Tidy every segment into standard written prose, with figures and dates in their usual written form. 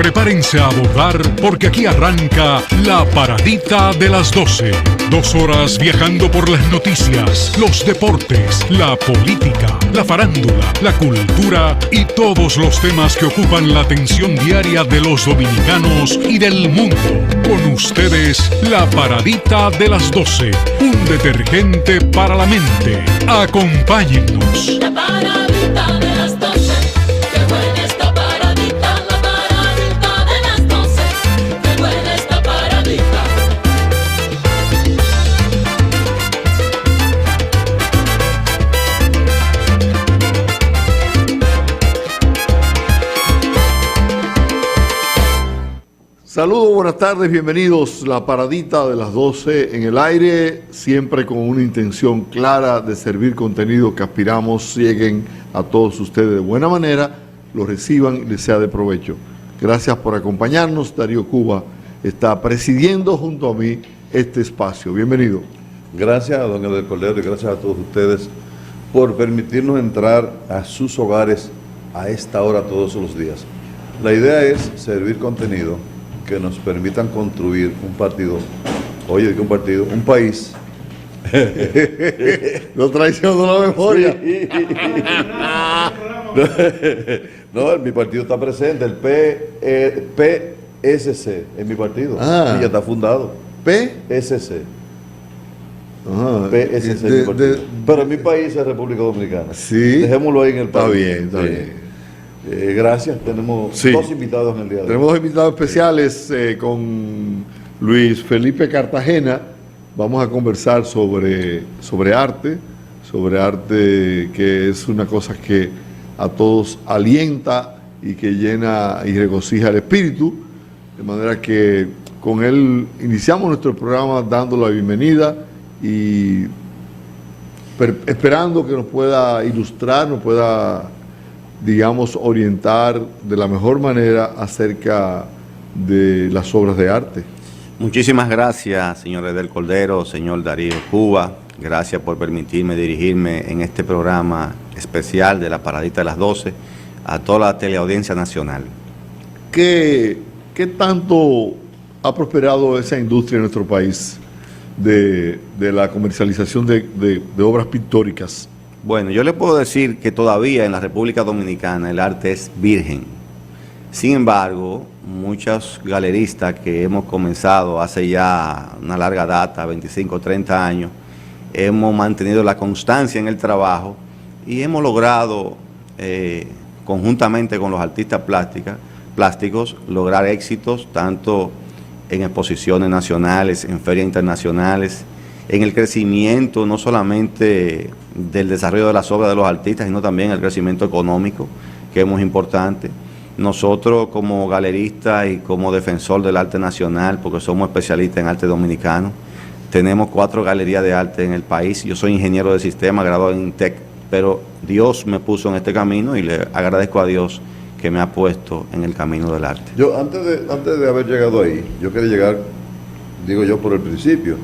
Prepárense a abordar porque aquí arranca La Paradita de las 12. 2 horas viajando por las noticias, los deportes, la política, la farándula, la cultura y todos los temas que ocupan la atención diaria de los dominicanos y del mundo. Con ustedes, La Paradita de las 12, un detergente para la mente. Acompáñennos. La paradita de las 12, qué buena esta paradita, la paradita de las 12, qué buena esta paradita. Saludos, buenas tardes, bienvenidos. La paradita de las 12 en el aire, siempre con una intención clara de servir contenido que aspiramos lleguen a todos ustedes de buena manera, lo reciban y les sea de provecho. Gracias por acompañarnos. Darío Cuba está presidiendo junto a mí este espacio. Bienvenido. Gracias a don Edel Cordero y gracias a todos ustedes por permitirnos entrar a sus hogares a esta hora todos los días. La idea es servir contenido que nos permitan construir un partido, un país. No traiciono la memoria. Sí. No, mi partido está presente, el PSC, en mi partido. Y ya está fundado. PSC. PSC, mi partido. Pero en mi país es República Dominicana. Sí. Dejémoslo ahí en el país. Está bien. Gracias, tenemos dos invitados en el día de hoy. Tenemos dos invitados especiales con Luis Felipe Cartagena. Vamos a conversar sobre arte que es una cosa que a todos alienta y que llena y regocija el espíritu, de manera que con él iniciamos nuestro programa dando la bienvenida y esperando que nos pueda ilustrar, nos pueda, digamos, orientar de la mejor manera acerca de las obras de arte. Muchísimas gracias, señor Edel Cordero, señor Darío Cuba. Gracias por permitirme dirigirme en este programa especial de La Paradita de las 12 a toda la teleaudiencia nacional. ¿Qué tanto ha prosperado esa industria en nuestro país de la comercialización de obras pictóricas? Bueno, yo le puedo decir que todavía en la República Dominicana el arte es virgen. Sin embargo, muchos galeristas que hemos comenzado hace ya una larga data, 25 o 30 años, hemos mantenido la constancia en el trabajo y hemos logrado, conjuntamente con los artistas plásticos, lograr éxitos tanto en exposiciones nacionales, en ferias internacionales, en el crecimiento no solamente del desarrollo de las obras de los artistas, sino también el crecimiento económico, que es muy importante. Nosotros como galeristas y como defensor del arte nacional, porque somos especialistas en arte dominicano, tenemos 4 galerías de arte en el país. Yo soy ingeniero de sistema, graduado en INTEC, pero Dios me puso en este camino y le agradezco a Dios que me ha puesto en el camino del arte. Yo antes de haber llegado ahí, yo quería llegar, digo yo, por el principio.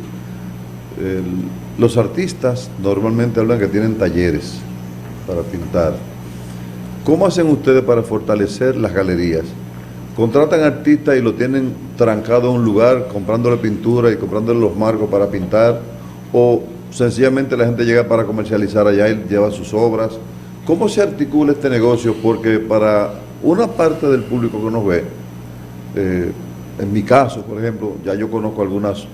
Los artistas normalmente hablan que tienen talleres para pintar. ¿Cómo hacen ustedes para fortalecer las galerías? ¿Contratan artistas y lo tienen trancado en un lugar, comprándole pintura y comprándole los marcos para pintar? ¿O sencillamente la gente llega para comercializar allá y lleva sus obras? ¿Cómo se articula este negocio? Porque para una parte del público que nos ve, en mi caso, por ejemplo, ya yo conozco algunas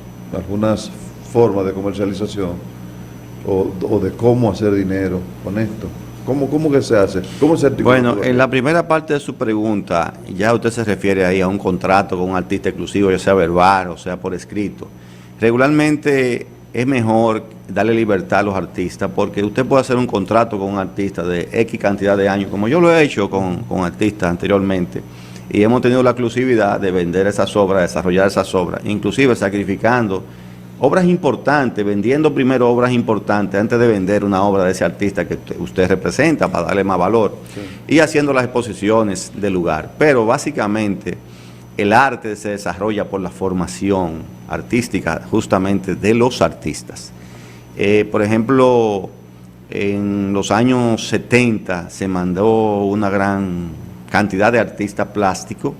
formas de comercialización o de cómo hacer dinero con esto. ¿Cómo que se hace? ¿Cómo se articula? Bueno, en la primera parte de su pregunta, ya usted se refiere ahí a un contrato con un artista exclusivo, ya sea verbal o sea por escrito. Regularmente es mejor darle libertad a los artistas, porque usted puede hacer un contrato con un artista de X cantidad de años, como yo lo he hecho con artistas anteriormente, y hemos tenido la exclusividad de vender esas obras, desarrollar esas obras, inclusive sacrificando obras importantes, vendiendo primero obras importantes antes de vender una obra de ese artista que usted representa para darle más valor, sí, y haciendo las exposiciones del lugar. Pero básicamente el arte se desarrolla por la formación artística justamente de los artistas. Por ejemplo, en los años 70 se mandó una gran cantidad de artistas plásticos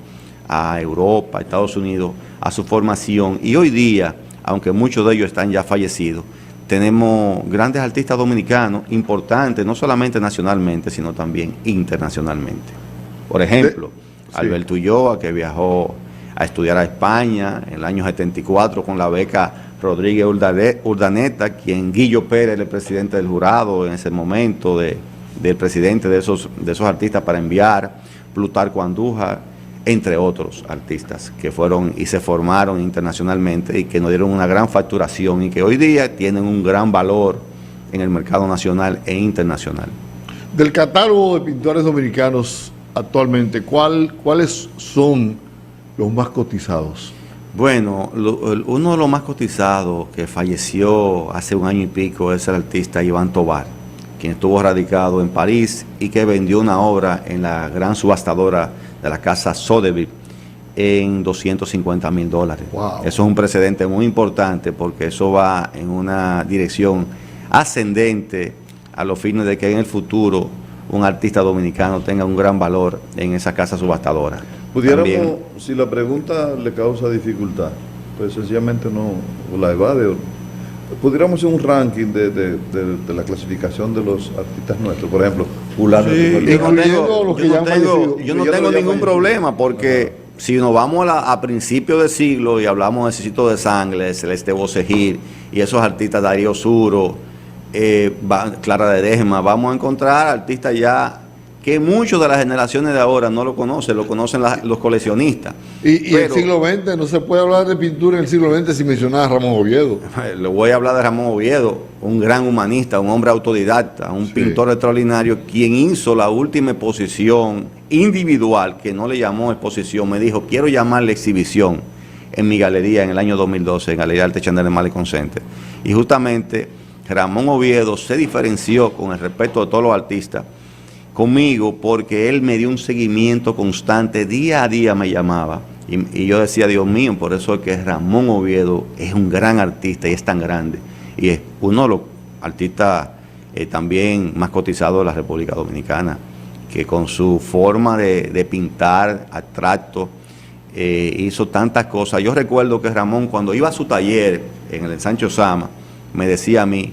a Europa, a Estados Unidos, a su formación. Y hoy día, aunque muchos de ellos están ya fallecidos, tenemos grandes artistas dominicanos importantes, no solamente nacionalmente, sino también internacionalmente. Por ejemplo, Sí. Alberto Ulloa, que viajó a estudiar a España en el año 74 con la beca Rodríguez Urdaneta, quien Guillo Pérez, el presidente del jurado en ese momento, del presidente de esos artistas para enviar, Plutarco Andújar, entre otros artistas que fueron y se formaron internacionalmente y que nos dieron una gran facturación y que hoy día tienen un gran valor en el mercado nacional e internacional. Del catálogo de pintores dominicanos actualmente, ¿cuáles son los más cotizados? Bueno, uno de los más cotizados que falleció hace un año y pico es el artista Iván Tovar, quien estuvo radicado en París y que vendió una obra en la gran subastadora de la casa Sotheby en $250,000. Wow. Eso es un precedente muy importante porque eso va en una dirección ascendente a los fines de que en el futuro un artista dominicano tenga un gran valor en esa casa subastadora. Pudiéramos, También, si la pregunta le causa dificultad, pues sencillamente no la evade. Pudiéramos hacer un ranking de la clasificación de los artistas nuestros. Por ejemplo, fulano. Sí, fulano. incluyendo los que ya han fallecido. yo no tengo ningún problema porque si nos vamos a principios de siglo y hablamos de Necesito de Sangre, Celeste Bocejir y esos artistas, Darío Suro, Clara de Dejma, vamos a encontrar artistas ya que muchos de las generaciones de ahora no lo conocen los coleccionistas. Y el siglo XX, no se puede hablar de pintura en el siglo XX sin mencionar a Ramón Oviedo. Le voy a hablar de Ramón Oviedo, un gran humanista, un hombre autodidacta, un pintor extraordinario, quien hizo la última exposición individual, que no le llamó exposición, me dijo, quiero llamarle exhibición, en mi galería en el año 2012, en Galería Arte Chandler Malecón Center. Y justamente Ramón Oviedo se diferenció, con el respeto de todos los artistas, conmigo, porque él me dio un seguimiento constante, día a día me llamaba, y yo decía, Dios mío, por eso es que Ramón Oviedo es un gran artista y es tan grande, y es uno de los artistas también más cotizados de la República Dominicana, que con su forma de pintar abstracto, hizo tantas cosas. Yo recuerdo que Ramón, cuando iba a su taller en el Sancho Sama, me decía a mí,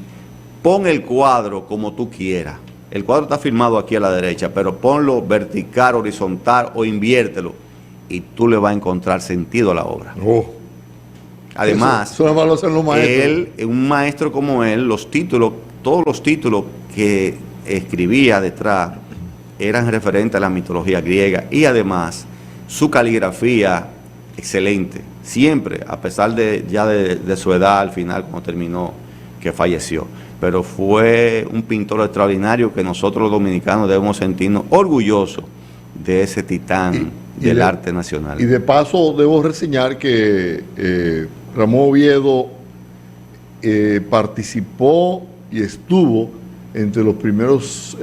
pon el cuadro como tú quieras. El cuadro está filmado aquí a la derecha, pero ponlo vertical, horizontal o inviértelo y tú le vas a encontrar sentido a la obra. Oh. Además, eso lo hacen los maestros. un maestro como él, todos los títulos que escribía detrás eran referentes a la mitología griega y además su caligrafía excelente. Siempre, a pesar de su edad al final, cuando terminó, que falleció. Pero fue un pintor extraordinario que nosotros los dominicanos debemos sentirnos orgullosos de ese titán del arte nacional. Y de paso debo reseñar que Ramón Oviedo participó y estuvo entre los primeros,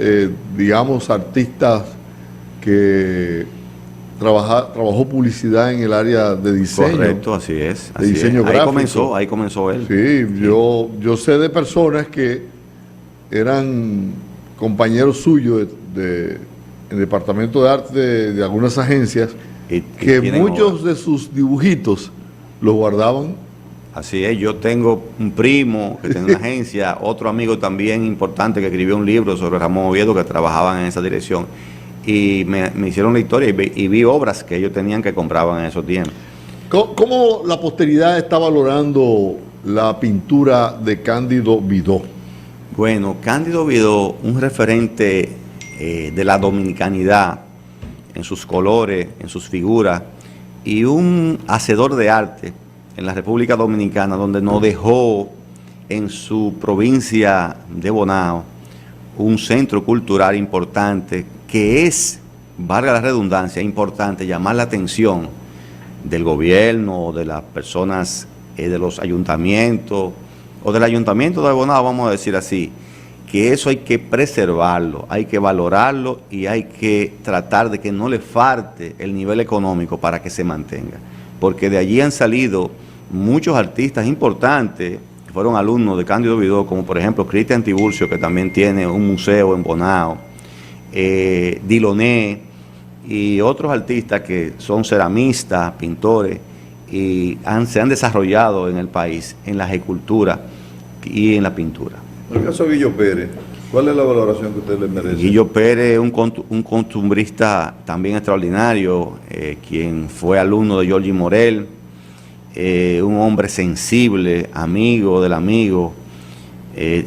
digamos, artistas que trabajó publicidad en el área de diseño. Correcto, así es. De diseño gráfico. Ahí comenzó él. Sí, yo sé de personas que eran compañeros suyos en el departamento de arte de algunas agencias, que muchos de sus dibujitos los guardaban. Así es, yo tengo un primo que tiene una agencia, otro amigo también importante que escribió un libro sobre Ramón Oviedo, que trabajaban en esa dirección. Y me hicieron la historia y vi obras que ellos tenían que compraban en esos tiempos. ¿Cómo la posteridad está valorando la pintura de Cándido Vidó? Bueno, Cándido Vidó, un referente de la dominicanidad en sus colores, en sus figuras, y un hacedor de arte en la República Dominicana, donde nos dejó en su provincia de Bonao un centro cultural importante, que es, valga la redundancia, importante llamar la atención del gobierno, de las personas, de los ayuntamientos, o del ayuntamiento de Bonao, vamos a decir así, que eso hay que preservarlo, hay que valorarlo y hay que tratar de que no le falte el nivel económico para que se mantenga. Porque de allí han salido muchos artistas importantes que fueron alumnos de Cándido Vidó, como por ejemplo Cristian Tiburcio, que también tiene un museo en Bonao, Diloné, y otros artistas que son ceramistas, pintores, y se han desarrollado en el país en la escultura y en la pintura. En el caso de Guillo Pérez, ¿cuál es la valoración que usted le merece? Guillo Pérez es un costumbrista también extraordinario, quien fue alumno de Giorgi Morel, un hombre sensible, amigo del amigo,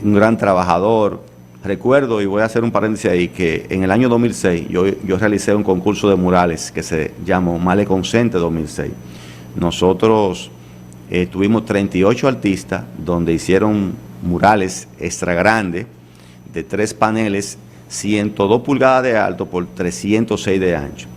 un gran trabajador. Recuerdo, y voy a hacer un paréntesis ahí, que en el año 2006 yo realicé un concurso de murales que se llamó Male Consente 2006. Nosotros tuvimos 38 artistas donde hicieron murales extra grandes de 3 paneles, 102 pulgadas de alto por 306 de ancho.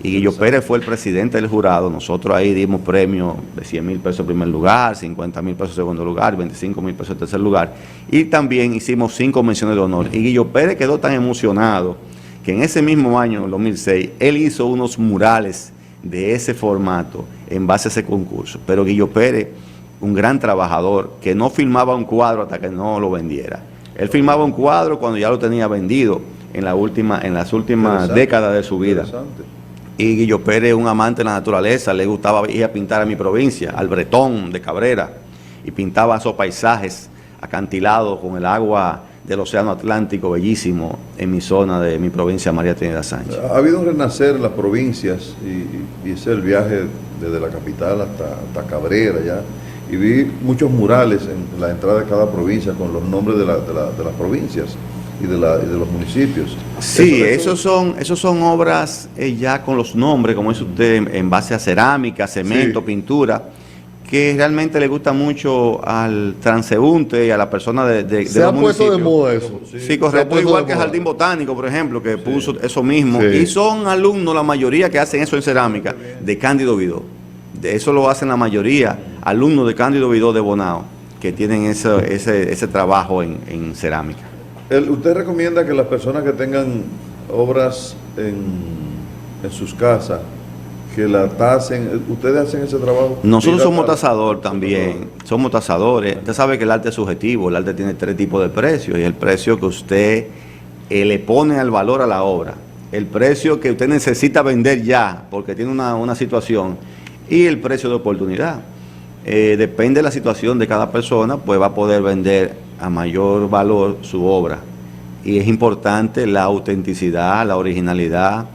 Y Guillo Pérez fue el presidente del jurado. Nosotros ahí dimos premios de 100 mil pesos en primer lugar, 50 mil pesos en segundo lugar, 25 mil pesos en tercer lugar. Y también hicimos 5 menciones de honor. Y Guillo Pérez quedó tan emocionado que en ese mismo año, en 2006, él hizo unos murales de ese formato en base a ese concurso. Pero Guillo Pérez, un gran trabajador, que no firmaba un cuadro hasta que no lo vendiera. Él firmaba un cuadro cuando ya lo tenía vendido en las últimas décadas de su vida. Y Guillo Pérez, un amante de la naturaleza, le gustaba ir a pintar a mi provincia, al Bretón de Cabrera, y pintaba esos paisajes acantilados con el agua del Océano Atlántico, bellísimo, en mi zona de mi provincia, María Trinidad Sánchez. Ha habido un renacer en las provincias, y ese es el viaje desde la capital hasta Cabrera, ya, y vi muchos murales en la entrada de cada provincia con los nombres de las provincias y de los municipios. Sí, esos son obras ya con los nombres, como dice usted, en base a cerámica, cemento, sí, pintura, que realmente le gusta mucho al transeúnte y a la persona de se los ha puesto municipios. De moda eso. Sí, correcto, igual que el Jardín Botánico, por ejemplo, que puso eso mismo. Sí. Y son alumnos, la mayoría que hacen eso en cerámica, de Cándido Vidó. De eso lo hacen la mayoría, alumnos de Cándido Vidó de Bonao, que tienen ese trabajo en cerámica. ¿Usted recomienda que las personas que tengan obras en sus casas, que la tasen? ¿Ustedes hacen ese trabajo? Nosotros somos tasador también, somos tasadores. Usted sabe que el arte es subjetivo, el arte tiene 3 tipos de precios, y el precio que usted le pone al valor a la obra, el precio que usted necesita vender ya, porque tiene una situación, y el precio de oportunidad. Depende de la situación de cada persona, pues va a poder vender a mayor valor su obra. Y es importante la autenticidad, la originalidad,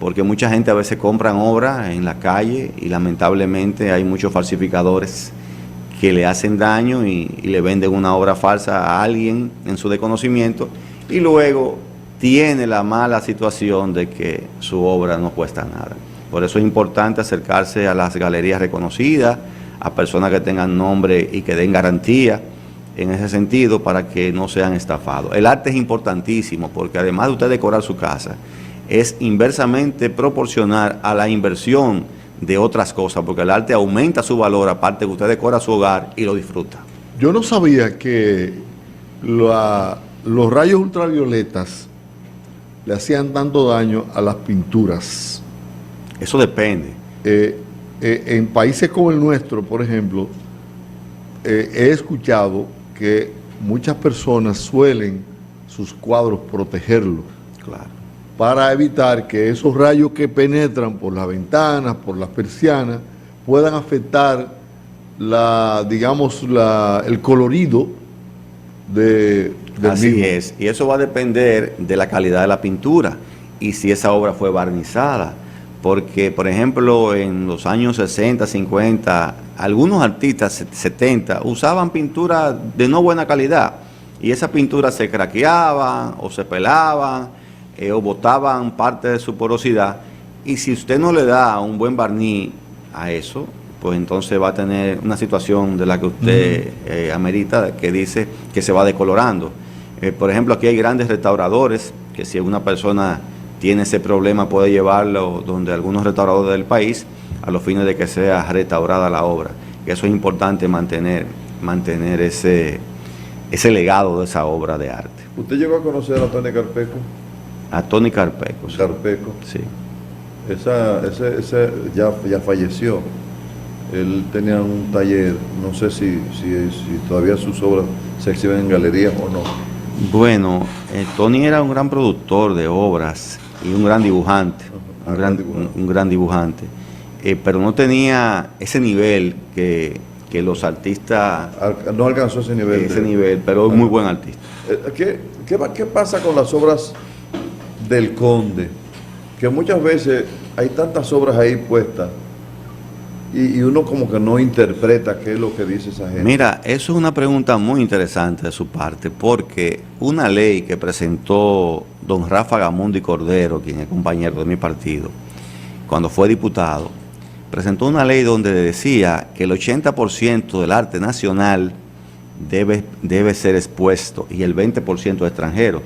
porque mucha gente a veces compran obras en la calle y lamentablemente hay muchos falsificadores que le hacen daño y le venden una obra falsa a alguien en su desconocimiento, y luego tiene la mala situación de que su obra no cuesta nada. Por eso es importante acercarse a las galerías reconocidas, a personas que tengan nombre y que den garantía en ese sentido para que no sean estafados. El arte es importantísimo porque además de usted decorar su casa, es inversamente proporcional a la inversión de otras cosas, porque el arte aumenta su valor, aparte que usted decora su hogar y lo disfruta. Yo no sabía que los rayos ultravioletas le hacían tanto daño a las pinturas. Eso depende. En países como el nuestro, por ejemplo, he escuchado que muchas personas suelen sus cuadros protegerlos. Claro. Para evitar que esos rayos que penetran por las ventanas, por las persianas, puedan afectar el colorido del Así mismo. es, y eso va a depender de la calidad de la pintura y si esa obra fue barnizada. Porque, por ejemplo, en los años 60, 50, algunos artistas 70 usaban pintura de no buena calidad y esas pinturas se craqueaban o se pelaban o botaban parte de su porosidad, y si usted no le da un buen barniz a eso, pues entonces va a tener una situación de la que usted amerita, que dice que se va decolorando. Por ejemplo, aquí hay grandes restauradores que si una persona tiene ese problema puede llevarlo donde algunos restauradores del país a los fines de que sea restaurada la obra. Y eso es importante mantener ese legado de esa obra de arte. ¿Usted llegó a conocer a Tony Carpeco? A Tony Carpeco. Sí. Carpeco. Sí. Ese ya falleció. Él tenía un taller, no sé si todavía sus obras se exhiben en galerías o no. Bueno, Tony era un gran productor de obras y un gran dibujante. un gran dibujante, pero no tenía ese nivel que los artistas... No alcanzó ese nivel. Pero es muy buen artista. ¿Qué pasa con las obras del Conde? Que muchas veces hay tantas obras ahí puestas y uno como que no interpreta qué es lo que dice esa gente. Mira, eso es una pregunta muy interesante de su parte, porque una ley que presentó don Rafa Gamundi Cordero, quien es compañero de mi partido, cuando fue diputado, presentó una ley donde decía que el 80% del arte nacional debe ser expuesto y el 20% extranjero.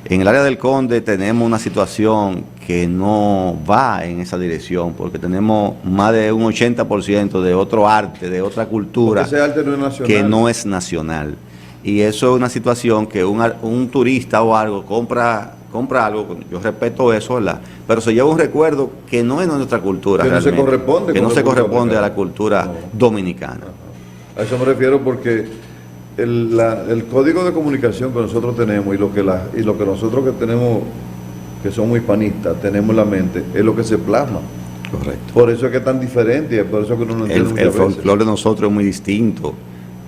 En el área del Conde tenemos una situación que no va en esa dirección, porque tenemos más de un 80% de otro arte, de otra cultura, ese arte no es nacional, que no es nacional. Y eso es una situación que un turista o algo compra algo, yo respeto eso, ¿verdad? Pero se lleva un recuerdo que no es de nuestra cultura, que realmente, que no se corresponde a la cultura dominicana. A eso me refiero porque el código de comunicación que nosotros tenemos y lo que nosotros que tenemos, que somos hispanistas, tenemos en la mente, es lo que se plasma. Correcto. Por eso es que es tan diferente, por eso que uno no entiende. El folclore de nosotros es muy distinto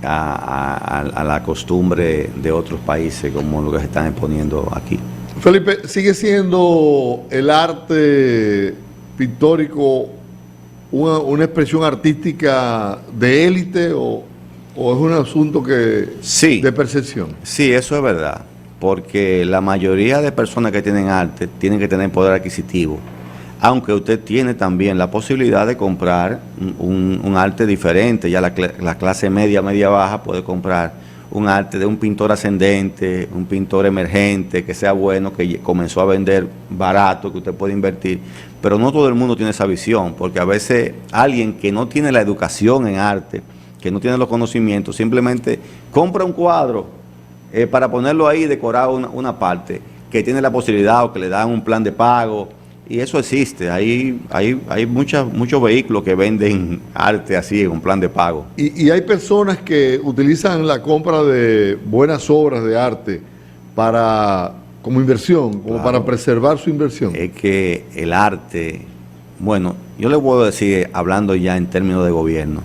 a la costumbre de otros países, como lo que se están exponiendo aquí. Felipe, ¿sigue siendo el arte pictórico una expresión artística de élite o es un asunto de percepción? Sí, eso es verdad, porque la mayoría de personas que tienen arte tienen que tener poder adquisitivo, aunque usted tiene también la posibilidad de comprar un arte diferente. Ya la clase media baja puede comprar un arte de un pintor ascendente, un pintor emergente, que sea bueno, que comenzó a vender barato, que usted puede invertir, pero no todo el mundo tiene esa visión, porque a veces alguien que no tiene la educación en arte, que no tiene los conocimientos, simplemente compra un cuadro para ponerlo ahí y decorar una parte, que tiene la posibilidad o que le dan un plan de pago, y eso existe. Hay muchos vehículos que venden arte así en un plan de pago. Y hay personas que utilizan la compra de buenas obras de arte como inversión, como Claro. para preservar su inversión. Es que el arte, bueno, yo le puedo decir, hablando ya en términos de gobierno,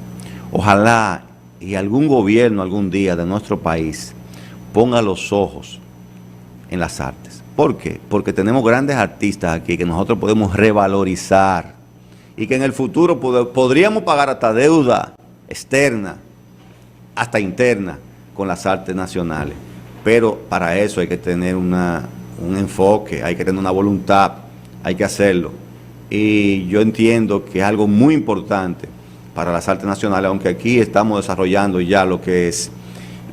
ojalá y algún gobierno algún día de nuestro país ponga los ojos en las artes. ¿Por qué? Porque tenemos grandes artistas aquí que nosotros podemos revalorizar y que en el futuro podríamos pagar hasta deuda externa, hasta interna, con las artes nacionales. Pero para eso hay que tener un enfoque, hay que tener una voluntad, hay que hacerlo. Y yo entiendo que es algo muy importante para las artes nacionales, aunque aquí estamos desarrollando ya lo que es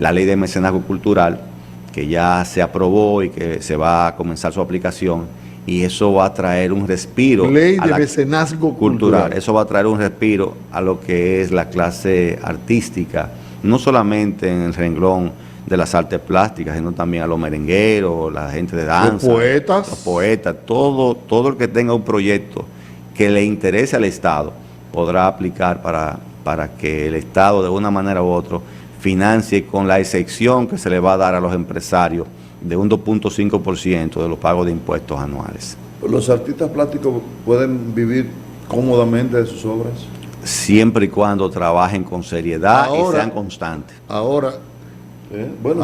la ley de mecenazgo cultural, que ya se aprobó y que se va a comenzar su aplicación, y eso va a traer un respiro. Ley de mecenazgo cultural. Eso va a traer un respiro a lo que es la clase artística, no solamente en el renglón de las artes plásticas, sino también a los merengueros, la gente de danza, los poetas, todo el que tenga un proyecto que le interese al Estado podrá aplicar para que el Estado de una manera u otra financie, con la excepción que se le va a dar a los empresarios de un 2.5% de los pagos de impuestos anuales. ¿Los artistas plásticos pueden vivir cómodamente de sus obras? Siempre y cuando trabajen con seriedad y sean constantes. Ahora, Bueno,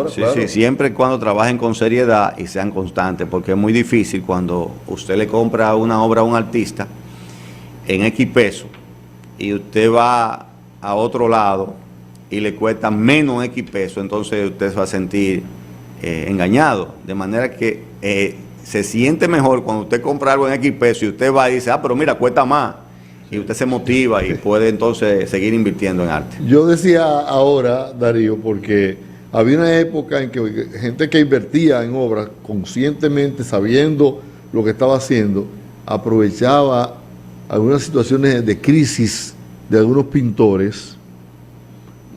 Sí, claro. sí, siempre y cuando trabajen con seriedad y sean constantes, porque es muy difícil cuando usted le compra una obra a un artista en X pesos y usted va a otro lado y le cuesta menos X pesos, entonces usted se va a sentir engañado, de manera que se siente mejor cuando usted compra algo en X pesos y usted va y dice, pero mira, cuesta más, y usted se motiva y puede entonces seguir invirtiendo en arte. yo decía ahora, Darío, porque había una época en que gente que invertía en obras conscientemente, sabiendo lo que estaba haciendo, aprovechaba algunas situaciones de crisis de algunos pintores,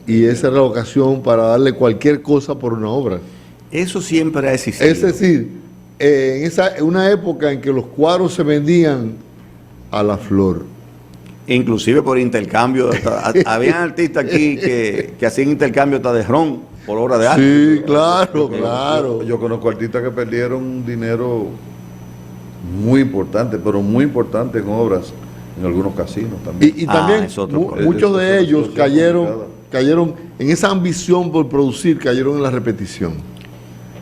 y esa era la ocasión para darle cualquier cosa por una obra. Eso siempre ha existido. Es decir, en una época en que los cuadros se vendían a la flor. Inclusive por intercambio. Habían artistas aquí que hacían intercambio hasta de ron por obra de arte. Sí, claro. Yo conozco artistas que perdieron dinero muy importante, pero muy importante en obras en algunos casinos también. Y también es otro problema. muchos de Esa es ellos una situación complicada. cayeron en esa ambición por producir, cayeron en la repetición.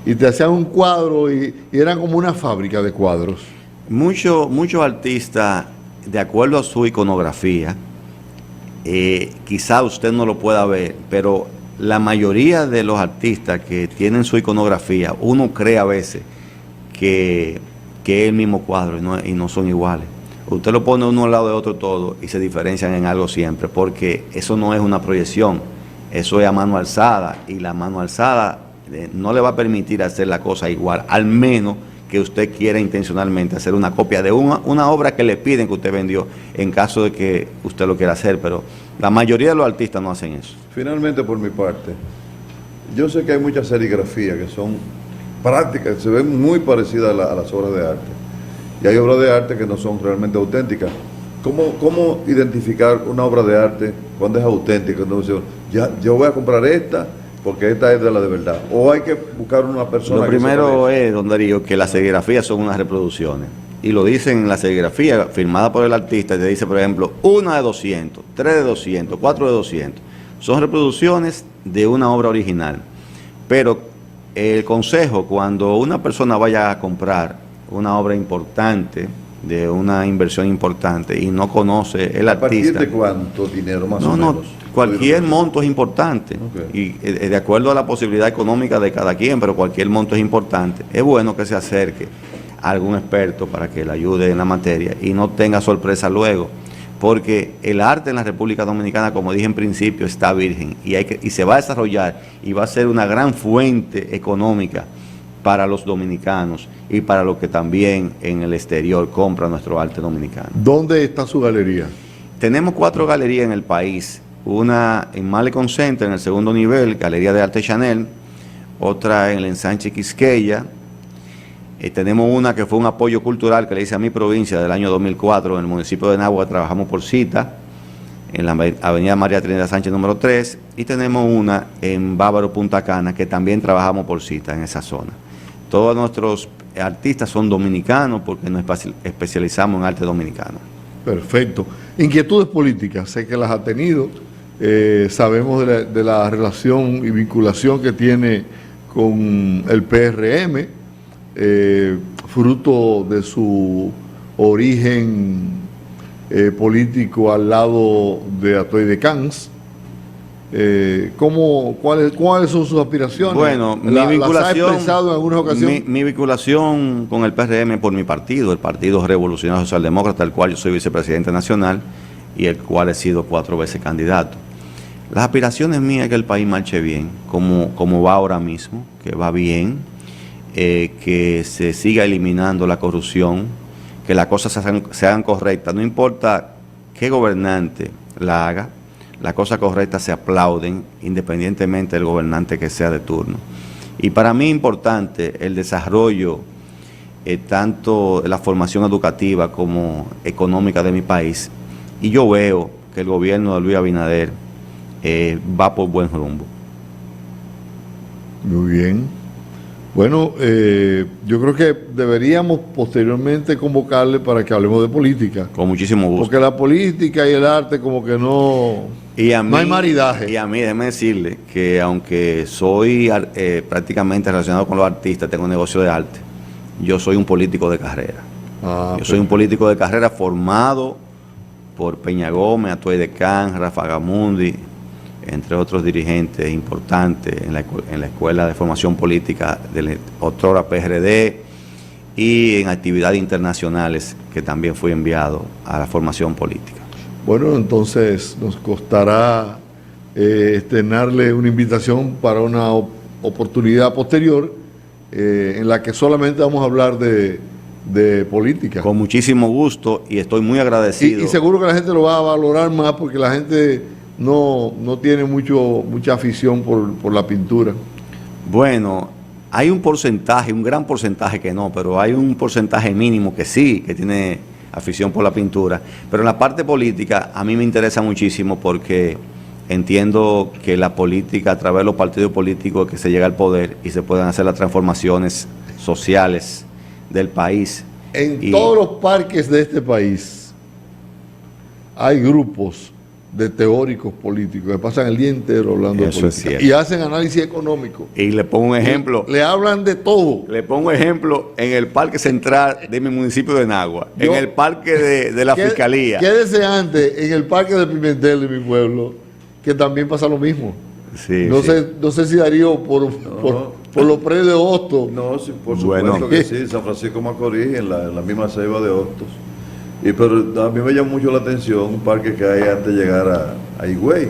Y te hacían un cuadro y eran como una fábrica de cuadros. Muchos artistas, de acuerdo a su iconografía, quizá usted no lo pueda ver, pero la mayoría de los artistas que tienen su iconografía, uno cree a veces que es el mismo cuadro y no son iguales. Usted lo pone uno al lado de otro todo y se diferencian en algo siempre, porque eso no es una proyección, eso es a mano alzada, y la mano alzada no le va a permitir hacer la cosa igual, al menos que usted quiera intencionalmente hacer una copia de una obra que le piden que usted vendió, en caso de que usted lo quiera hacer, pero la mayoría de los artistas no hacen eso. Finalmente, por mi parte, yo sé que hay muchas serigrafías que son prácticas, se ven muy parecidas a las obras de arte. Y hay obras de arte que no son realmente auténticas. ¿Cómo identificar una obra de arte cuando es auténtica? Entonces, yo voy a comprar esta porque esta es de la de verdad. O hay que buscar una persona Lo que se primero parezca. es, don Darío, que las serigrafías son unas reproducciones. Y lo dicen en la serigrafía firmada por el artista, y te dice, por ejemplo, 1 de 200, 3 de 200, 4 de 200. Son reproducciones de una obra original. Pero el consejo, cuando una persona vaya a comprar una obra importante, de una inversión importante, y no conoce el ¿A partir artista... de cuánto dinero más o No, menos? cualquier monto es importante, Ok. y de acuerdo a la posibilidad económica de cada quien, pero cualquier monto es importante. Es bueno que se acerque a algún experto para que le ayude en la materia y no tenga sorpresa luego, porque el arte en la República Dominicana, como dije en principio, está virgen y se va a desarrollar y va a ser una gran fuente económica para los dominicanos y para los que también en el exterior compran nuestro arte dominicano. ¿Dónde está su galería? Tenemos 4 galerías en el país, una en Malecon Center, en el segundo nivel, Galería de Arte Chanel, otra en el ensanche Quisqueya, tenemos una que fue un apoyo cultural que le hice a mi provincia del año 2004, en el municipio de Nagua, trabajamos por cita, en la avenida María Trinidad Sánchez número 3, y tenemos una en Bávaro Punta Cana, que también trabajamos por cita en esa zona. Todos nuestros artistas son dominicanos porque nos especializamos en arte dominicano. Perfecto. Inquietudes políticas, sé que las ha tenido. Sabemos de la relación y vinculación que tiene con el PRM, fruto de su origen político al lado de Atoy de Cans. ¿Cuáles son sus aspiraciones? Bueno, mi ¿Las ha vinculación, expresado en algunas ocasiones? mi vinculación con el PRM por mi partido, el Partido Revolucionario Socialdemócrata, del cual yo soy vicepresidente nacional y el cual he sido 4 veces candidato. Las aspiraciones mías es que el país marche bien, como va ahora mismo, que va bien, que se siga eliminando la corrupción, que las cosas se hagan correctas, no importa qué gobernante la haga. Las cosas correctas se aplauden independientemente del gobernante que sea de turno. Y para mí es importante el desarrollo tanto de la formación educativa como económica de mi país. Y yo veo que el gobierno de Luis Abinader va por buen rumbo. Muy bien. Bueno, yo creo que deberíamos posteriormente convocarle para que hablemos de política. Con muchísimo gusto. Porque la política y el arte como que no hay maridaje. Y a mí, déjeme decirle que aunque soy prácticamente relacionado con los artistas, tengo un negocio de arte, yo soy un político de carrera. Yo soy un político de carrera formado por Peña Gómez, Atoy de Can, Rafa Gamundi, entre otros dirigentes importantes en la Escuela de Formación Política de la otrora PRD, y en actividades internacionales que también fui enviado a la formación política. Bueno, entonces nos costará externarle una invitación para una oportunidad posterior en la que solamente vamos a hablar de política. Con muchísimo gusto, y estoy muy agradecido. Y seguro que la gente lo va a valorar más porque la gente no tiene mucha afición por la pintura. Bueno, hay un porcentaje, un gran porcentaje que no, pero hay un porcentaje mínimo que sí, que tiene afición por la pintura. Pero en la parte política a mí me interesa muchísimo porque entiendo que la política, a través de los partidos políticos, que se llega al poder y se pueden hacer las transformaciones sociales del país En Y- todos los parques de este país hay grupos de teóricos políticos que pasan el día entero hablando de Eso es política cierto. y hacen análisis económico. Y le pongo un ejemplo. Le hablan de todo. Le pongo ejemplo en el parque central de mi municipio de Nagua, Yo- en el parque de la Fiscalía. Quédese antes en el parque de Pimentel de mi pueblo, que también pasa lo mismo. Sí, no, sí. no sé si Darío por los predios de Hostos. No, sí, por Bueno. supuesto que sí, San Francisco Macorís, en la misma ceiba de Hostos. Pero a mí me llama mucho la atención un parque que hay antes de llegar a Higüey.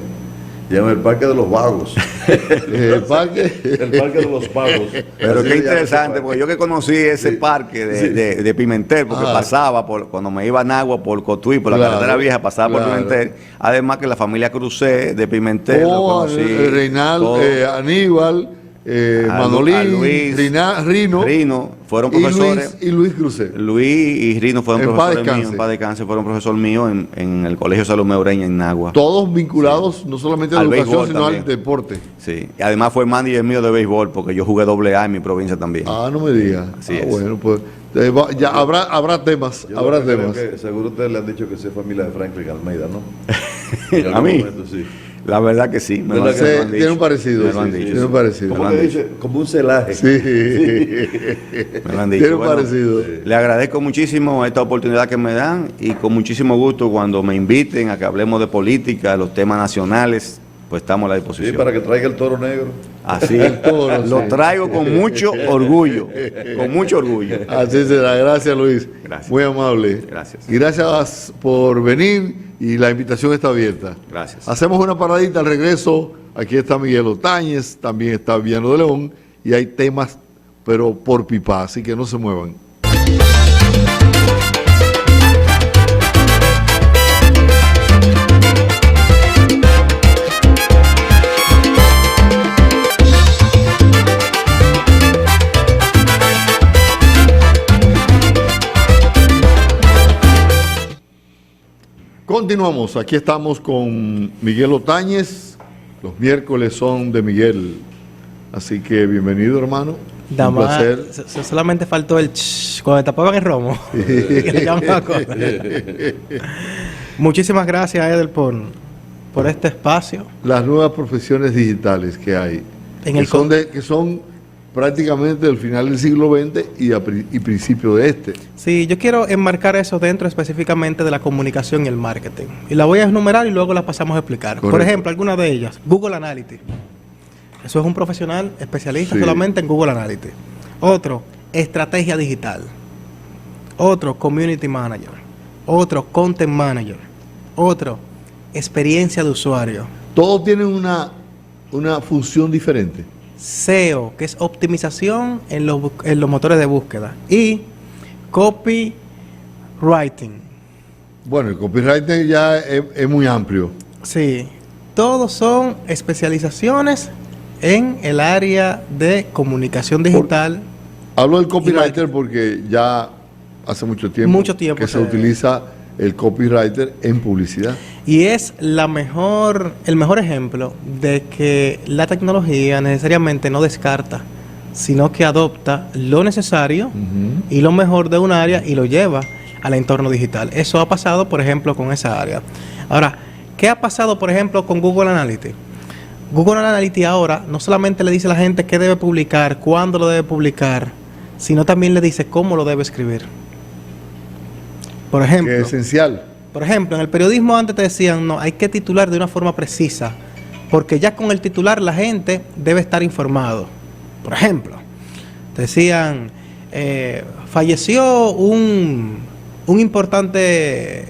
Se llama el Parque de los Vagos. El parque. El Parque de los Vagos. Pero Así qué se llama ese interesante, parque. porque yo que conocí ese Sí, parque sí. de Pimentel, porque Ah. pasaba cuando me iba a Nagua por Cotuí, por la Claro, carretera vieja, pasaba por claro. Pimentel. Además que la familia Crucé de Pimentel, lo conocí. Reinaldo, todo. Aníbal, Manolín, a Luis, Rino fueron y profesores. Luis Crucé. Luis y Rino fueron En paz profesores míos, descanse. en paz descanse, fueron profesor mío en el Colegio Salomé Ureña en Nagua. Todos vinculados no solamente a la Al educación, béisbol sino al también. deporte. Sí, y además fue manager mío de béisbol, porque yo jugué AA en mi provincia también. Ah, no me digas. Así es. Bueno, pues ya habrá temas, Yo habrá lo que creo temas. que seguro ustedes le han dicho que sea familia de Franklin Almeida, ¿no? En ¿A algún mí? momento, sí. La verdad que sí. Me ¿Verdad lo, que me Sí, lo han dicho. tiene un parecido. Me lo han sí, dicho, tiene sí. un parecido. ¿Cómo lo que han dice? Como un celaje. Sí. Me lo han dicho. Tiene un Bueno, parecido. le agradezco muchísimo esta oportunidad que me dan y con muchísimo gusto cuando me inviten a que hablemos de política, los temas nacionales, pues estamos a la Sí, disposición. para que traiga el toro negro. Así, toro, lo sí. traigo con mucho orgullo, con mucho orgullo. Así será. Gracias, Luis. Gracias. Muy amable. Gracias. Y gracias por venir y la invitación está abierta. Gracias. Hacemos una paradita al regreso. Aquí está Miguel Otañez, también está Villano de León y hay temas, pero por pipa, así que no se muevan. Continuamos, aquí estamos con Miguel Otañez, los miércoles son de Miguel, así que bienvenido hermano, un placer. Solamente faltó el cuando tapaban el romo. Que le llamaban cosas. Muchísimas gracias, Edel, por este espacio. Las nuevas profesiones digitales que hay, En que, el son que son prácticamente del final del siglo XX y principio de este. Sí, yo quiero enmarcar eso dentro específicamente de la comunicación y el marketing. Y la voy a enumerar y luego la pasamos a explicar. Por Correcto. ejemplo, algunas de ellas. Google Analytics. Eso es un profesional especialista Sí. solamente en Google Analytics. Otro, estrategia digital. Otro, community manager. Otro, content manager. Otro, experiencia de usuario. Todos tienen una función diferente. SEO, que es optimización en los motores de búsqueda. Y copywriting. Bueno, el copywriting ya es muy amplio. Sí, todos son especializaciones en el área de comunicación digital. Hablo del copywriter porque ya hace mucho tiempo, que se utiliza el copywriter en publicidad. Y es el mejor ejemplo de que la tecnología necesariamente no descarta, sino que adopta lo necesario y lo mejor de un área y lo lleva al entorno digital. Eso ha pasado, por ejemplo, con esa área. Ahora, ¿qué ha pasado, por ejemplo, con Google Analytics? Google Analytics ahora no solamente le dice a la gente qué debe publicar, cuándo lo debe publicar, sino también le dice cómo lo debe escribir. Por ejemplo, Que es esencial. Por ejemplo, en el periodismo antes te decían, no, hay que titular de una forma precisa, porque ya con el titular la gente debe estar informado. Por ejemplo, te decían, falleció un importante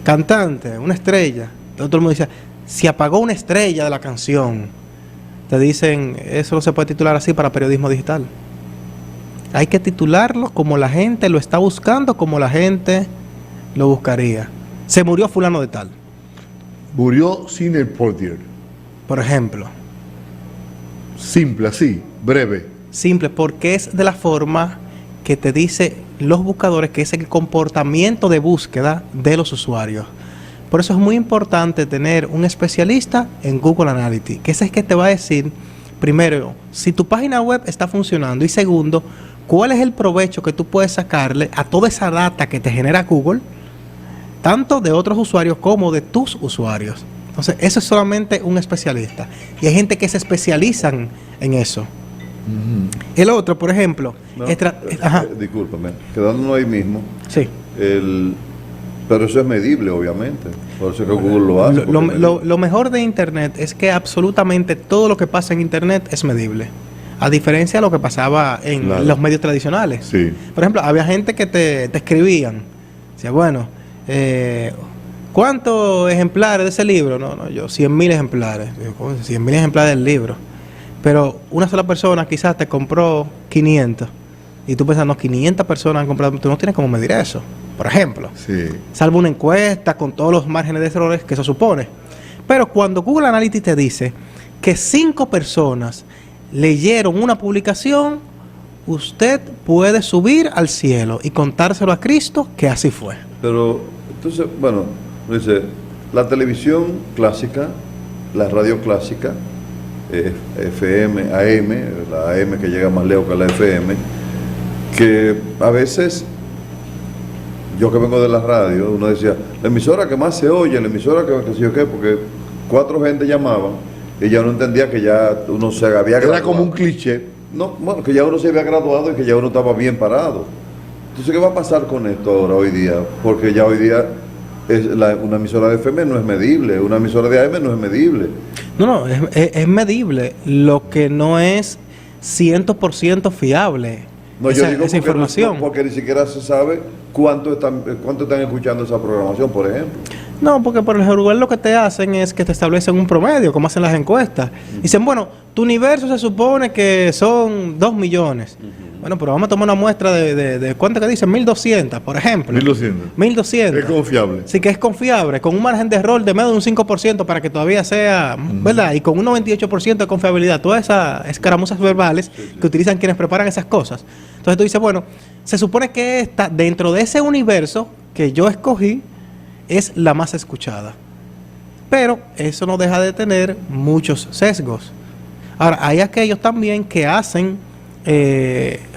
cantante, una estrella. Todo el mundo dice, se apagó una estrella de la canción. Te dicen, eso no se puede titular así para periodismo digital. Hay que titularlo como la gente lo está buscando, como la gente lo buscaría. Se murió fulano de tal, Murió sin el portier. por ejemplo. Simple, así, breve. Simple, porque es de la forma que te dice los buscadores, que es el comportamiento de búsqueda de los usuarios. Por eso es muy importante tener un especialista en Google Analytics, que ese es que te va a decir, primero, si tu página web está funcionando, y segundo, ¿cuál es el provecho que tú puedes sacarle a toda esa data que te genera Google, tanto de otros usuarios como de tus usuarios? Entonces, eso es solamente un especialista. Y hay gente que se especializan en eso. El otro, por ejemplo, No, ajá. Discúlpame, quedándonos ahí mismo, Sí. pero eso es medible, obviamente. Por eso es que Google lo hace. Lo mejor de Internet es que absolutamente todo lo que pasa en Internet es medible. A diferencia de lo que pasaba en los medios tradicionales. Sí. Por ejemplo, había gente que te escribían. Decía, bueno, ¿cuántos ejemplares de ese libro? No, yo, 100.000 ejemplares. Digo, 100.000 ejemplares del libro. Pero una sola persona quizás te compró 500. Y tú piensas, no, 500 personas han comprado. Tú no tienes cómo medir eso, por ejemplo. Sí. Salvo una encuesta con todos los márgenes de errores que eso supone. Pero cuando Google Analytics te dice que 5 personas leyeron una publicación, usted puede subir al cielo y contárselo a Cristo que así fue. Pero, entonces, bueno, dice, la televisión clásica, la radio clásica, FM, AM, la AM que llega más lejos que la FM, que a veces, yo que vengo de la radio, uno decía, la emisora que más se oye, la emisora que sé yo qué, porque 4 gente llamaban y ya uno entendía que ya uno se había graduado. Era como un cliché. No, bueno, que ya uno se había graduado y que ya uno estaba bien parado. Entonces, ¿qué va a pasar con esto ahora, hoy día? Porque ya hoy día una emisora de FM no es medible, una emisora de AM no es medible. No, es medible. Lo que no es 100% fiable. No, esa, yo digo esa información. porque ni siquiera se sabe cuánto están escuchando esa programación, por ejemplo. No, porque por el general lo que te hacen es que te establecen un promedio, como hacen las encuestas. Dicen, bueno, tu universo se supone que son 2 millones. Bueno, pero vamos a tomar una muestra de ¿cuánto que dicen? 1.200, por ejemplo. 1.200. 1.200. Es confiable. Sí, que es confiable, con un margen de error de menos de un 5% para que todavía sea, ¿verdad? Y con un 98% de confiabilidad. Todas esas escaramuzas verbales que utilizan quienes preparan esas cosas. Entonces tú dices, bueno, se supone que esta, dentro de ese universo que yo escogí, es la más escuchada. Pero eso no deja de tener muchos sesgos. Ahora, hay aquellos también que hacen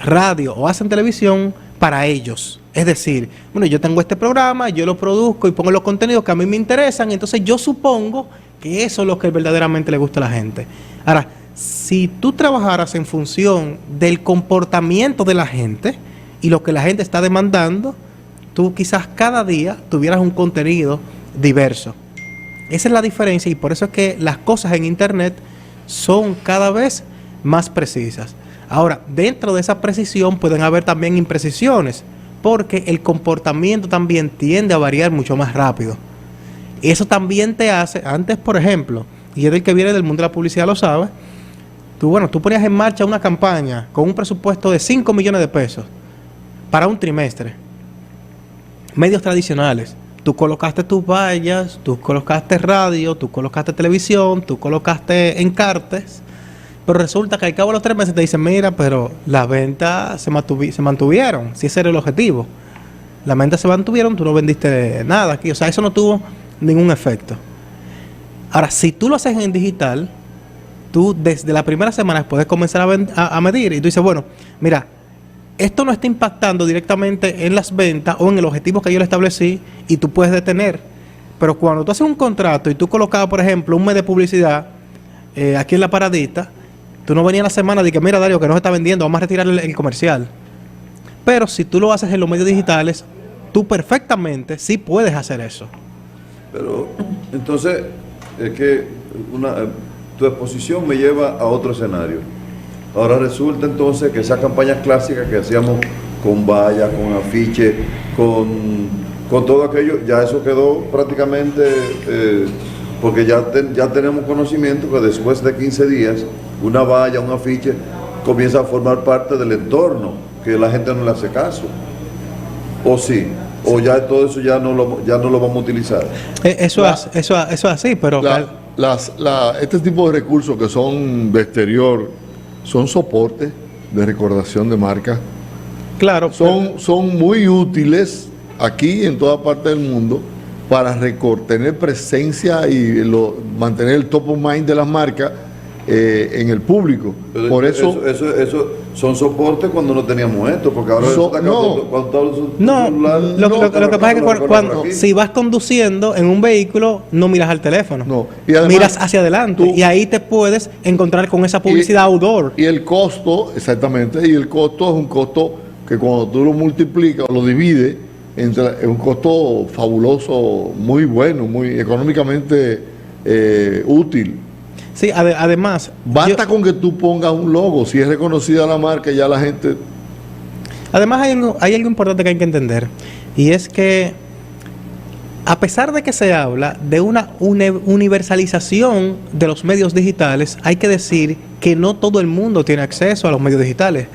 radio o hacen televisión para ellos. Es decir, bueno, yo tengo este programa, yo lo produzco y pongo los contenidos que a mí me interesan, entonces yo supongo que eso es lo que verdaderamente le gusta a la gente. Ahora, si tú trabajaras en función del comportamiento de la gente y lo que la gente está demandando, tú quizás cada día tuvieras un contenido diverso. Esa es la diferencia y por eso es que las cosas en Internet son cada vez más precisas. Ahora, dentro de esa precisión pueden haber también imprecisiones, porque el comportamiento también tiende a variar mucho más rápido. Eso también te hace, antes por ejemplo, y es el que viene del mundo de la publicidad lo sabe, tú ponías en marcha una campaña con un presupuesto de 5 millones de pesos para un trimestre. Medios tradicionales, tú colocaste tus vallas, tú colocaste radio, tú colocaste televisión, tú colocaste encartes, pero resulta que al cabo de los 3 meses te dicen, mira, pero las ventas se mantuvieron, si ese era el objetivo. Las ventas se mantuvieron, tú no vendiste nada aquí, o sea, eso no tuvo ningún efecto. Ahora, si tú lo haces en digital, tú desde la primera semana puedes comenzar a medir y tú dices, bueno, mira, esto no está impactando directamente en las ventas o en el objetivo que yo le establecí y tú puedes detener. Pero cuando tú haces un contrato y tú colocabas, por ejemplo, un mes de publicidad aquí en La Paradita, tú no venías la semana de que, mira, Darío, que no se está vendiendo, vamos a retirar el comercial. Pero si tú lo haces en los medios digitales, tú perfectamente sí puedes hacer eso. Pero entonces, es que tu exposición me lleva a otro escenario. Ahora resulta entonces que esas campañas clásicas que hacíamos con vallas, con afiche, con todo aquello, ya eso quedó prácticamente, porque ya tenemos conocimiento que después de 15 días, una valla, un afiche, comienza a formar parte del entorno, que la gente no le hace caso. ¿O sí? ¿O ya todo eso ya no lo vamos a utilizar? Eso es así, pero... Este tipo de recursos que son de exterior son soportes de recordación de marca. Claro. Son muy útiles aquí y en toda parte del mundo para tener presencia y mantener el top of mind de las marcas en el público. Pero Por eso son soportes cuando no teníamos esto, porque ahora resulta que no. cuando tú hablas de su No, celular, lo que pasa es que cuando, aquí. si vas conduciendo en un vehículo, no miras al teléfono. No. Y además, miras hacia adelante. tú- Y ahí te puedes encontrar con esa publicidad outdoor. Y el costo, exactamente, y el costo es un costo que cuando tú lo multiplicas o lo divides, es un costo fabuloso, muy bueno, muy económicamente útil. Sí, además. Basta yo- con que tú pongas un logo, si es reconocida la marca, ya la gente... Además hay algo importante que hay que entender. Y es que, a pesar de que se habla de una universalización de los medios digitales, hay que decir que no todo el mundo tiene acceso a los medios digitales.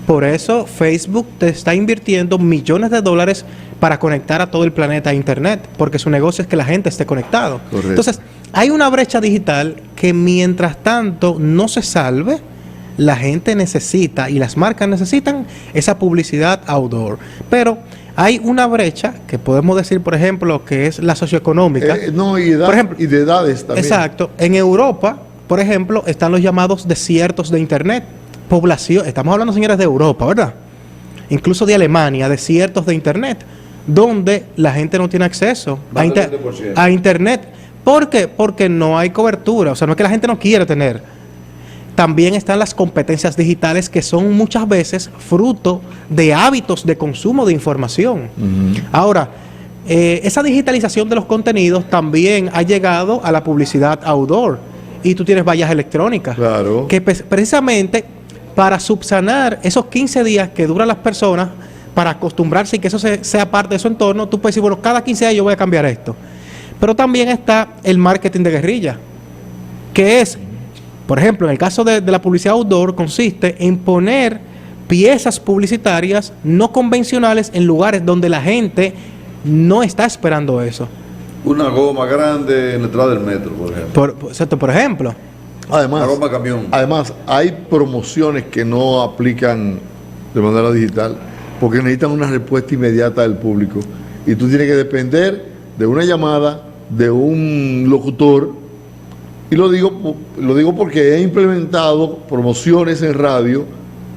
Por eso Facebook te está invirtiendo millones de dólares para conectar a todo el planeta a Internet, porque su negocio es que la gente esté conectado. Correcto. Entonces, hay una brecha digital que mientras tanto no se salve, la gente necesita y las marcas necesitan esa publicidad outdoor. Pero hay una brecha que podemos decir, por ejemplo, que es la socioeconómica. no, y, Por ejemplo, y de edades también. Exacto. En Europa, por ejemplo, están los llamados desiertos de Internet. Población, estamos hablando, señores, de Europa, ¿verdad? Incluso de Alemania, desiertos de Internet, donde la gente no tiene acceso Más del 20%. a Internet. ¿Por qué? Porque no hay cobertura. O sea, no es que la gente no quiere tener. También están las competencias digitales que son muchas veces fruto de hábitos de consumo de información. Ahora, esa digitalización de los contenidos también ha llegado a la publicidad outdoor. Y tú tienes vallas electrónicas. Claro. Que precisamente para subsanar esos 15 días que duran las personas, para acostumbrarse y que eso sea parte de su entorno, tú puedes decir, bueno, cada 15 días yo voy a cambiar esto. Pero también está el marketing de guerrilla, que es, por ejemplo, en el caso de la publicidad outdoor, consiste en poner piezas publicitarias no convencionales en lugares donde la gente no está esperando eso. Una goma grande en la entrada del metro, por ejemplo. Por ejemplo. Además, Una goma de camión. además, hay promociones que no aplican de manera digital porque necesitan una respuesta inmediata del público. Y tú tienes que depender de una llamada, de un locutor. Y lo digo porque he implementado promociones en radio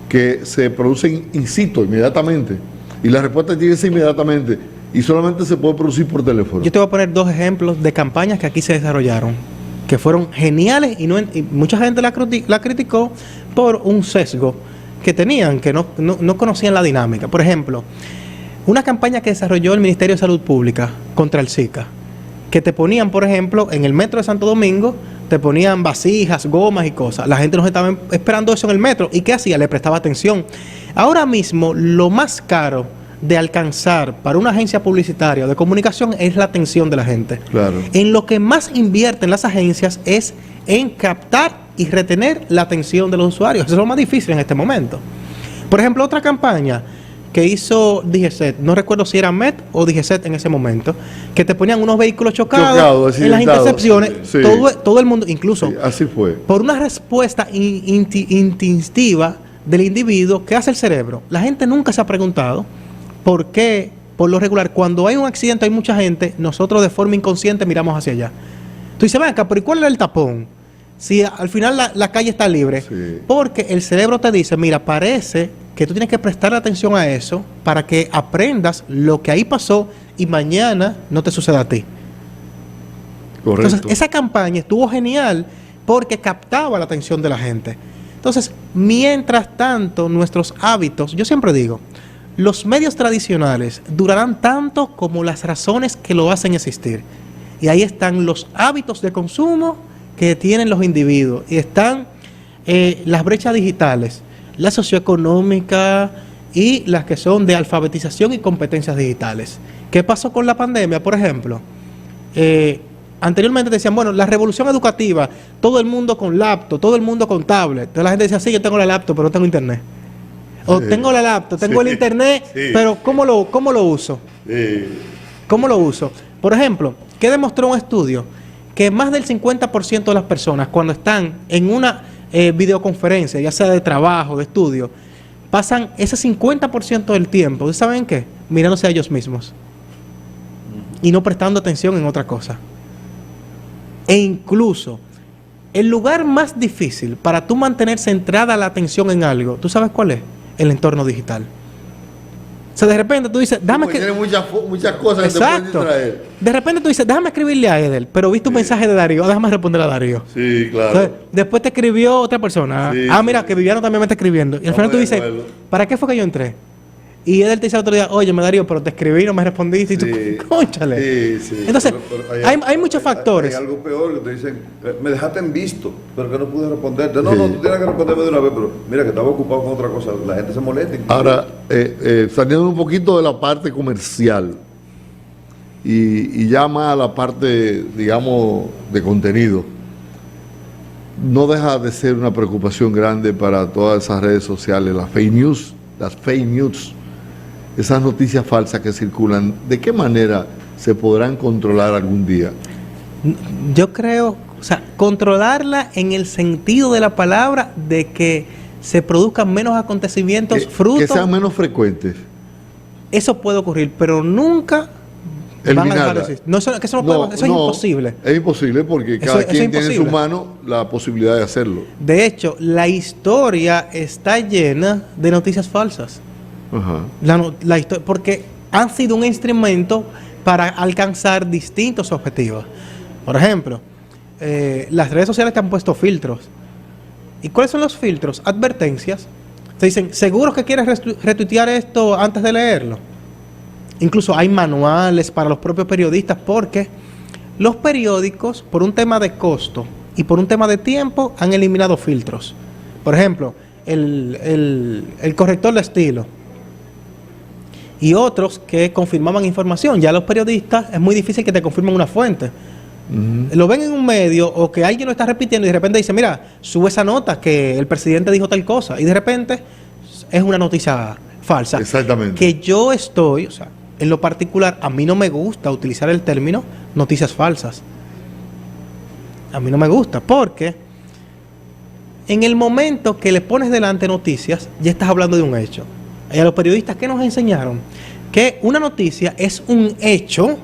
que se producen in situ, inmediatamente. Y la respuesta tiene que ser inmediatamente. Y solamente se puede producir por teléfono. Yo te voy a poner dos ejemplos de campañas que aquí se desarrollaron, que fueron geniales y mucha gente la criticó por un sesgo que tenían, que no conocían la dinámica. Por ejemplo, una campaña que desarrolló el Ministerio de Salud Pública contra el Zika, que te ponían, por ejemplo, en el metro de Santo Domingo, te ponían vasijas, gomas y cosas. La gente no estaba esperando eso en el metro. ¿Y qué hacía? Le prestaba atención. Ahora mismo, lo más caro de alcanzar para una agencia publicitaria o de comunicación es la atención de la gente. Claro. En lo que más invierten las agencias es en captar y retener la atención de los usuarios. Eso es lo más difícil en este momento. Por ejemplo, otra campaña que hizo DGCET, no recuerdo si era MET o DGCET en ese momento, que te ponían unos vehículos chocados en las accidentados. intercepciones, Sí. todo el mundo, incluso Sí, así fue. por una respuesta instintiva del individuo, ¿qué hace el cerebro? La gente nunca se ha preguntado por qué, por lo regular, cuando hay un accidente, hay mucha gente, nosotros de forma inconsciente miramos hacia allá. Tú dices, ven acá, pero ¿y cuál es el tapón? Si al final la calle está libre. Sí. Porque el cerebro te dice, mira, parece que tú tienes que prestar atención a eso para que aprendas lo que ahí pasó y mañana no te suceda a ti. Correcto. Entonces, esa campaña estuvo genial porque captaba la atención de la gente. Entonces, mientras tanto, nuestros hábitos, yo siempre digo, los medios tradicionales durarán tanto como las razones que lo hacen existir. Y ahí están los hábitos de consumo que tienen los individuos. Y están las brechas digitales, la socioeconómica y las que son de alfabetización y competencias digitales. ¿Qué pasó con la pandemia, por ejemplo? Anteriormente decían, bueno, la revolución educativa, todo el mundo con laptop, todo el mundo con tablet. Entonces la gente decía, sí, yo tengo la laptop, pero no tengo internet. O tengo la laptop, tengo el internet, pero ¿cómo lo uso? ¿Cómo lo uso? Por ejemplo, ¿qué demostró un estudio? Que más del 50% de las personas, cuando están en una videoconferencia, ya sea de trabajo, de estudio, pasan ese 50% del tiempo, ¿ustedes saben qué? Mirándose a ellos mismos. Y no prestando atención en otra cosa. E incluso el lugar más difícil para tú mantener centrada la atención en algo, ¿tú sabes cuál es? El entorno digital. O sea, de repente tú dices, déjame Porque que... tiene muchas cosas que te pueden Exacto. distraer. De repente tú dices, déjame escribirle a Edel, pero viste un mensaje de Darío, déjame responder a Darío. Sí, claro. Entonces, después te escribió otra persona. Sí, Mira, sí. que Viviano también me está escribiendo. Y al final tú Estamos de dices, acuerdo. ¿para qué fue que yo entré? Y Edel te dice el otro día, oye, Darío, pero te escribí y no me respondiste. Sí. Y tú, cónchale. Sí, sí. Entonces, Pero hay muchos factores. Hay algo peor que te dicen, me dejaste en visto, pero que no pude responderte. No, tú tienes que responderme de una vez, pero mira que estaba ocupado con otra cosa. La gente se molesta. Ahora, saliendo un poquito de la parte comercial y ya más a la parte, digamos, de contenido, no deja de ser una preocupación grande para todas esas redes sociales, las fake news, esas noticias falsas que circulan. ¿De qué manera se podrán controlar algún día? Yo creo, o sea, controlarla en el sentido de la palabra de que se produzcan menos acontecimientos, frutos. Que sean menos frecuentes. Eso puede ocurrir, pero nunca van a dejar de Eliminarla. existir. No, eso no puede, eso es imposible. Es imposible porque Eso cada es quien tiene en su imposible. mano la posibilidad de hacerlo. De hecho, la historia está llena de noticias falsas. Ajá. Porque han sido un instrumento para alcanzar distintos objetivos. Por ejemplo, las redes sociales te han puesto filtros. ¿Y cuáles son los filtros? Advertencias. Te dicen, ¿seguro que quieres retuitear esto antes de leerlo? Incluso hay manuales para los propios periodistas porque los periódicos, por un tema de costo y por un tema de tiempo, han eliminado filtros. Por ejemplo, el corrector de estilo y otros que confirmaban información. Ya los periodistas es muy difícil que te confirmen una fuente. Lo ven en un medio o que alguien lo está repitiendo y de repente dice, mira, sube esa nota que el presidente dijo tal cosa y de repente es una noticia falsa. Exactamente. Que yo estoy, o sea, en lo particular, a mí no me gusta utilizar el término noticias falsas. A mí no me gusta porque en el momento que le pones delante noticias, ya estás hablando de un hecho. Y a los periodistas, ¿qué nos enseñaron? Que una noticia es un hecho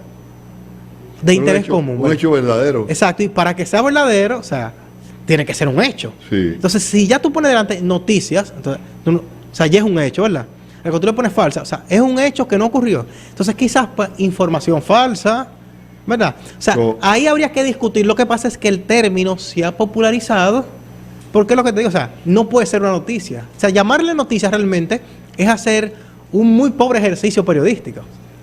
de interés común. Un hecho verdadero. Exacto, y para que sea verdadero, o sea, tiene que ser un hecho. Sí. Entonces, si ya tú pones delante noticias, entonces, o sea, ya es un hecho, ¿verdad? Cuando tú le pones falsa, o sea, es un hecho que no ocurrió. Entonces, quizás pues, información falsa, ¿verdad? O sea, ahí habría que discutir. Lo que pasa es que el término se ha popularizado, porque es lo que te digo, o sea, no puede ser una noticia. O sea, llamarle noticia realmente es hacer un muy pobre ejercicio periodístico.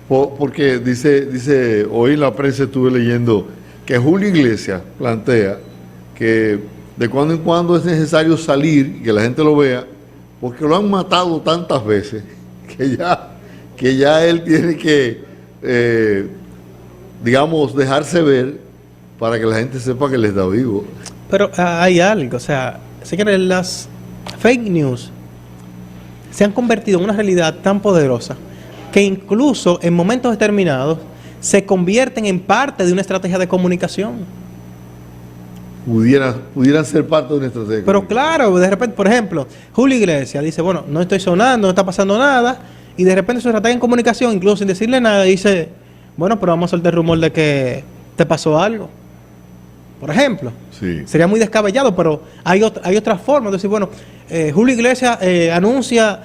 Porque dice, hoy en la prensa estuve leyendo que Julio Iglesias plantea que de cuando en cuando es necesario salir y que la gente lo vea, porque lo han matado tantas veces que ya él tiene que, digamos, dejarse ver para que la gente sepa que él está vivo. Pero hay algo, o sea, señores, las fake news se han convertido en una realidad tan poderosa que incluso en momentos determinados se convierten en parte de una estrategia de comunicación. Pudieran ser parte de una estrategia. Pero claro, de repente, por ejemplo, Julio Iglesias dice, bueno, no estoy sonando, no está pasando nada, y de repente su estrategia en comunicación, incluso sin decirle nada, dice, bueno, pero vamos a soltar el rumor de que te pasó algo. Por ejemplo. Sí. Sería muy descabellado, pero hay otras formas de decir, bueno, Julio Iglesias anuncia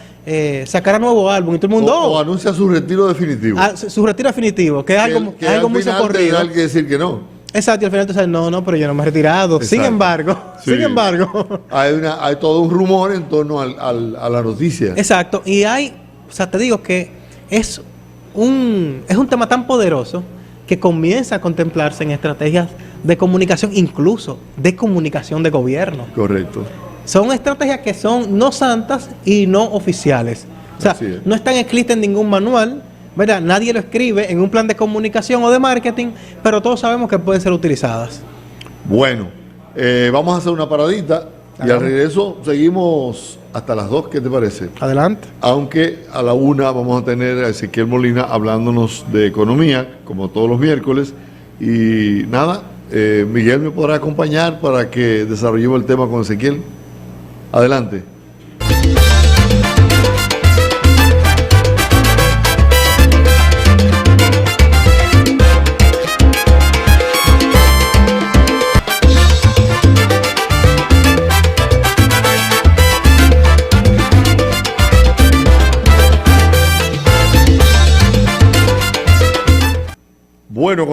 sacará nuevo álbum y todo el mundo... O anuncia su retiro definitivo. Su retiro definitivo, que es algo, que algo al muy final socorrido. tendrá que decir que no. Exacto, y al final tú sabes, no, pero yo no me he retirado. Exacto. Sin embargo. Hay todo un rumor en torno a la noticia. Exacto, y o sea, te digo que es un tema tan poderoso que comienza a contemplarse en estrategias de comunicación, incluso de comunicación de gobierno. Correcto. Son estrategias que son no santas y no oficiales. O sea, no están escritas en ningún manual, ¿verdad? Nadie lo escribe en un plan de comunicación o de marketing, pero todos sabemos que pueden ser utilizadas. Bueno, vamos a hacer una paradita y al regreso seguimos hasta las 2, ¿qué te parece? Adelante. Aunque a la 1 vamos a tener a Ezequiel Molina hablándonos de economía, como todos los miércoles. Y nada, Miguel me podrá acompañar para que desarrollemos el tema con Ezequiel. Adelante.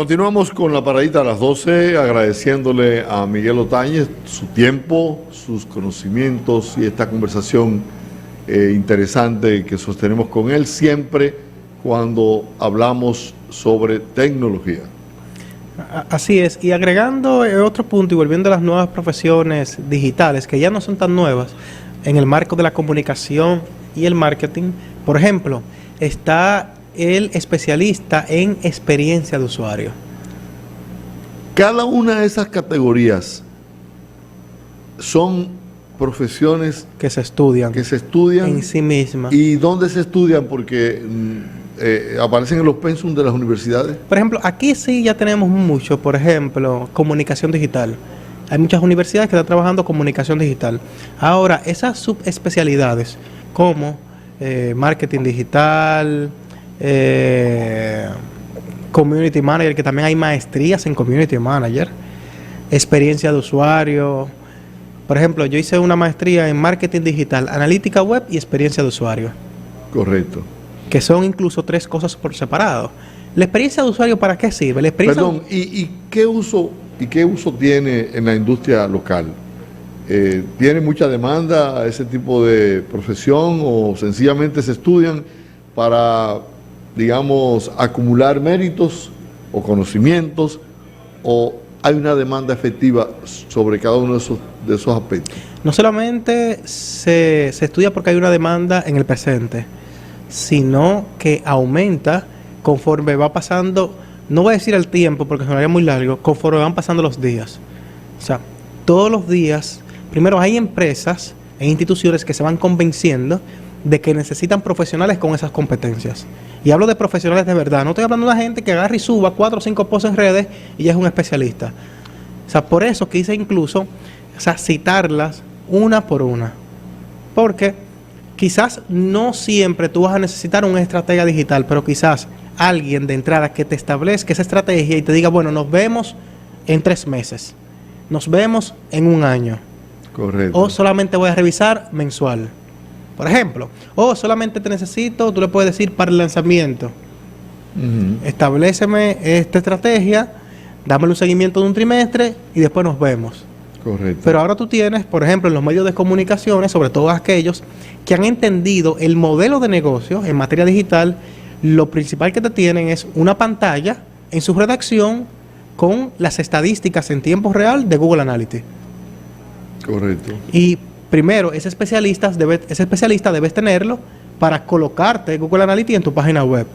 continuamos con la paradita a las 12, agradeciéndole a Miguel Otañez su tiempo, sus conocimientos y esta conversación interesante que sostenemos con él siempre cuando hablamos sobre tecnología. Así es, y agregando otro punto y volviendo a las nuevas profesiones digitales, que ya no son tan nuevas, en el marco de la comunicación y el marketing, por ejemplo, está el especialista en experiencia de usuario. Cada una de esas categorías son profesiones Que se estudian en sí mismas. ¿Y dónde se estudian? Porque aparecen en los pensum de las universidades. Por ejemplo, aquí sí ya tenemos mucho, por ejemplo, comunicación digital. Hay muchas universidades que están trabajando comunicación digital. Ahora, esas subespecialidades como marketing digital, community manager, que también hay maestrías en community manager, experiencia de usuario. Por ejemplo, yo hice una maestría en marketing digital, analítica web y experiencia de usuario. Correcto. Que son incluso 3 cosas por separado. ¿La experiencia de usuario para qué sirve? La experiencia ¿y qué uso tiene en la industria local? ¿Tiene mucha demanda a ese tipo de profesión o sencillamente se estudian para, digamos, acumular méritos o conocimientos, o hay una demanda efectiva sobre cada uno de esos aspectos? No solamente se estudia porque hay una demanda en el presente, sino que aumenta conforme va pasando, no voy a decir el tiempo porque sonaría muy largo, conforme van pasando los días. O sea, todos los días, primero hay empresas e instituciones que se van convenciendo de que necesitan profesionales con esas competencias. Y hablo de profesionales de verdad, no estoy hablando de una gente que agarre y suba 4 o 5 posts en redes y ya es un especialista. O sea, por eso quise incluso, citarlas una por una. Porque quizás no siempre tú vas a necesitar un estratega digital, pero quizás alguien de entrada que te establezca esa estrategia y te diga, bueno, nos vemos en 3 meses, nos vemos en 1 año. Correcto. O solamente voy a revisar mensual, por ejemplo. O solamente te necesito, tú le puedes decir, para el lanzamiento. Establéceme esta estrategia, dámele un seguimiento de 1 trimestre y después nos vemos. Correcto. Pero ahora tú tienes, por ejemplo, en los medios de comunicaciones, sobre todo aquellos que han entendido el modelo de negocio en materia digital, lo principal que te tienen es una pantalla en su redacción con las estadísticas en tiempo real de Google Analytics. Correcto. Y primero, ese especialista debes tenerlo para colocarte Google Analytics en tu página web.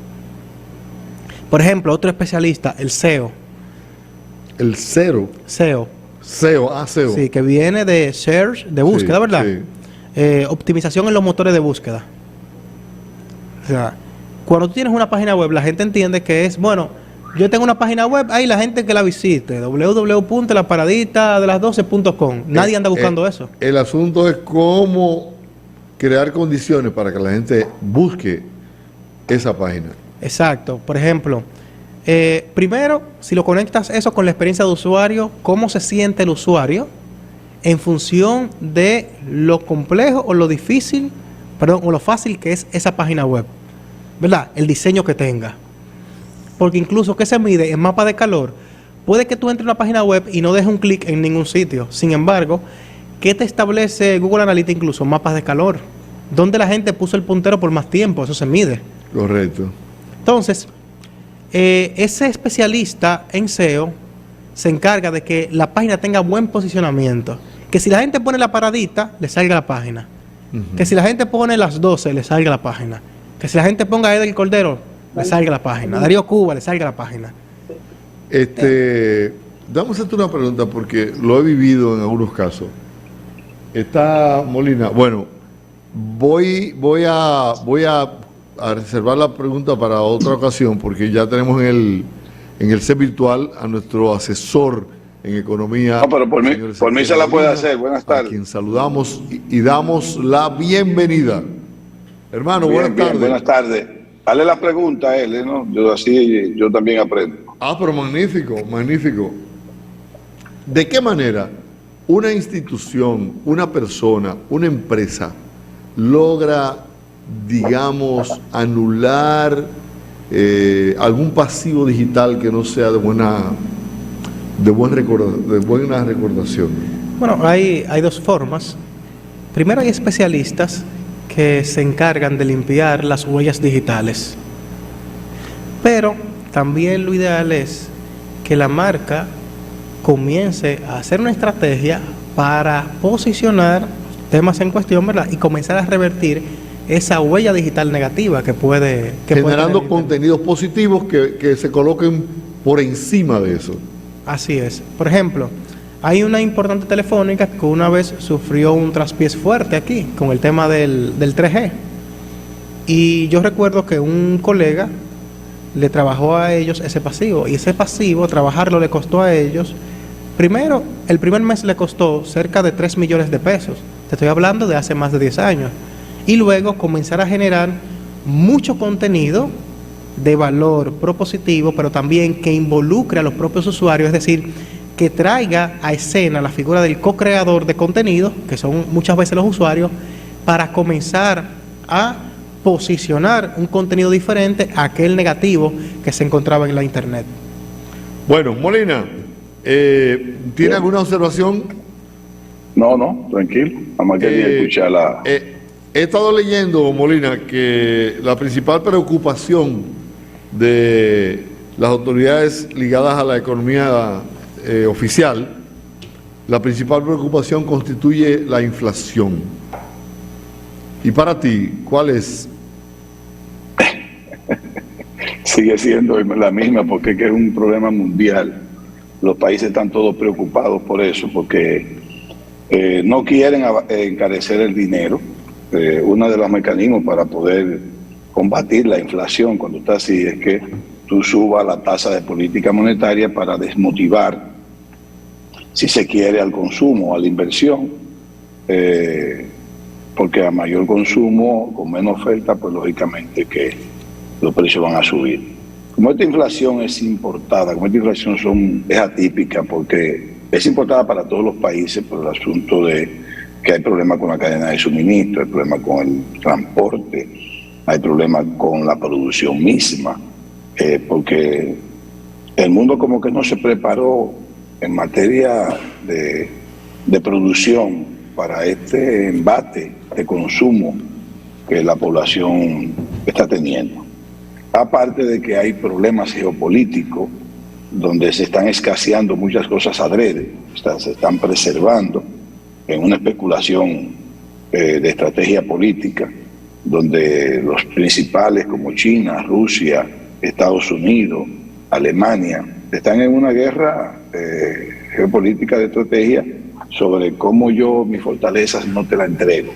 Por ejemplo, otro especialista, el SEO. El SEO. SEO. SEO. Sí, que viene de search, de búsqueda, Sí, ¿verdad? sí. Optimización en los motores de búsqueda. O sea, cuando tú tienes una página web, la gente entiende que es, bueno, yo tengo una página web, ahí la gente que la visite, www.laparaditadelas12.com. Nadie anda buscando eso. El asunto es cómo crear condiciones para que la gente busque esa página. Exacto. Por ejemplo, primero, si lo conectas eso con la experiencia de usuario, cómo se siente el usuario en función de lo complejo o lo difícil, o lo fácil que es esa página web, ¿verdad? El diseño que tenga. Porque incluso, ¿qué se mide? En mapa de calor. Puede que tú entres a una página web y no dejes un clic en ningún sitio. Sin embargo, ¿qué te establece Google Analytics incluso? Mapas de calor. ¿Dónde la gente puso el puntero por más tiempo? Eso se mide. Correcto. Entonces, ese especialista en SEO se encarga de que la página tenga buen posicionamiento. Que si la gente pone la paradita, le salga la página. Que si la gente pone las 12, le salga la página. Que si la gente ponga Edel Cordero, le salga la página. Darío Cuba, le salga la página. Vamos a hacerte una pregunta porque lo he vivido en algunos casos. Está Molina. Bueno, voy a reservar la pregunta para otra ocasión porque ya tenemos en el set virtual a nuestro asesor en economía. No, pero por mí se la puede hacer. Buenas tardes. A quien saludamos y damos la bienvenida. Hermano, buenas tardes. Buenas tardes. Dale la pregunta a él, ¿no? Yo también aprendo. Pero magnífico, magnífico. ¿De qué manera una institución, una persona, una empresa logra, digamos, anular algún pasivo digital que no sea de buena recordación? Bueno, hay dos formas. Primero, hay especialistas que se encargan de limpiar las huellas digitales. Pero también lo ideal es que la marca comience a hacer una estrategia para posicionar temas en cuestión, ¿verdad? Y comenzar a revertir esa huella digital negativa que puede generando tener contenidos positivos que se coloquen por encima de eso. Así es. Por ejemplo, hay una importante telefónica que una vez sufrió un traspiés fuerte aquí con el tema del 3G. Y yo recuerdo que un colega le trabajó a ellos ese pasivo. Y ese pasivo, trabajarlo le costó a ellos, primero, el primer mes le costó cerca de 3 millones de pesos. Te estoy hablando de hace más de 10 años. Y luego comenzar a generar mucho contenido de valor propositivo, pero también que involucre a los propios usuarios, es decir, que traiga a escena la figura del co-creador de contenido, que son muchas veces los usuarios, para comenzar a posicionar un contenido diferente a aquel negativo que se encontraba en la internet. Bueno, Molina, ¿tiene alguna observación? No, tranquilo. Nada más quería escuchar la... He estado leyendo, Molina, que la principal preocupación de las autoridades ligadas a la economía oficial, la principal preocupación constituye la inflación. Y para ti, ¿cuál es? Sigue siendo la misma, porque es que es un problema mundial. Los países están todos preocupados por eso, porque no quieren encarecer el dinero. Uno de los mecanismos para poder combatir la inflación cuando está así es que tú subas la tasa de política monetaria para desmotivar, si se quiere, al consumo, a la inversión, porque a mayor consumo, con menos oferta, pues lógicamente que los precios van a subir. Como esta inflación es importada, como esta inflación es atípica, porque es importada para todos los países por el asunto de que hay problemas con la cadena de suministro, hay problemas con el transporte, hay problemas con la producción misma, porque el mundo como que no se preparó en materia de producción para este embate de consumo que la población está teniendo. Aparte de que hay problemas geopolíticos donde se están escaseando muchas cosas adrede, se están preservando en una especulación de estrategia política, donde los principales como China, Rusia, Estados Unidos, Alemania, están en una guerra geopolítica de estrategia sobre cómo yo mis fortalezas no te la entrego.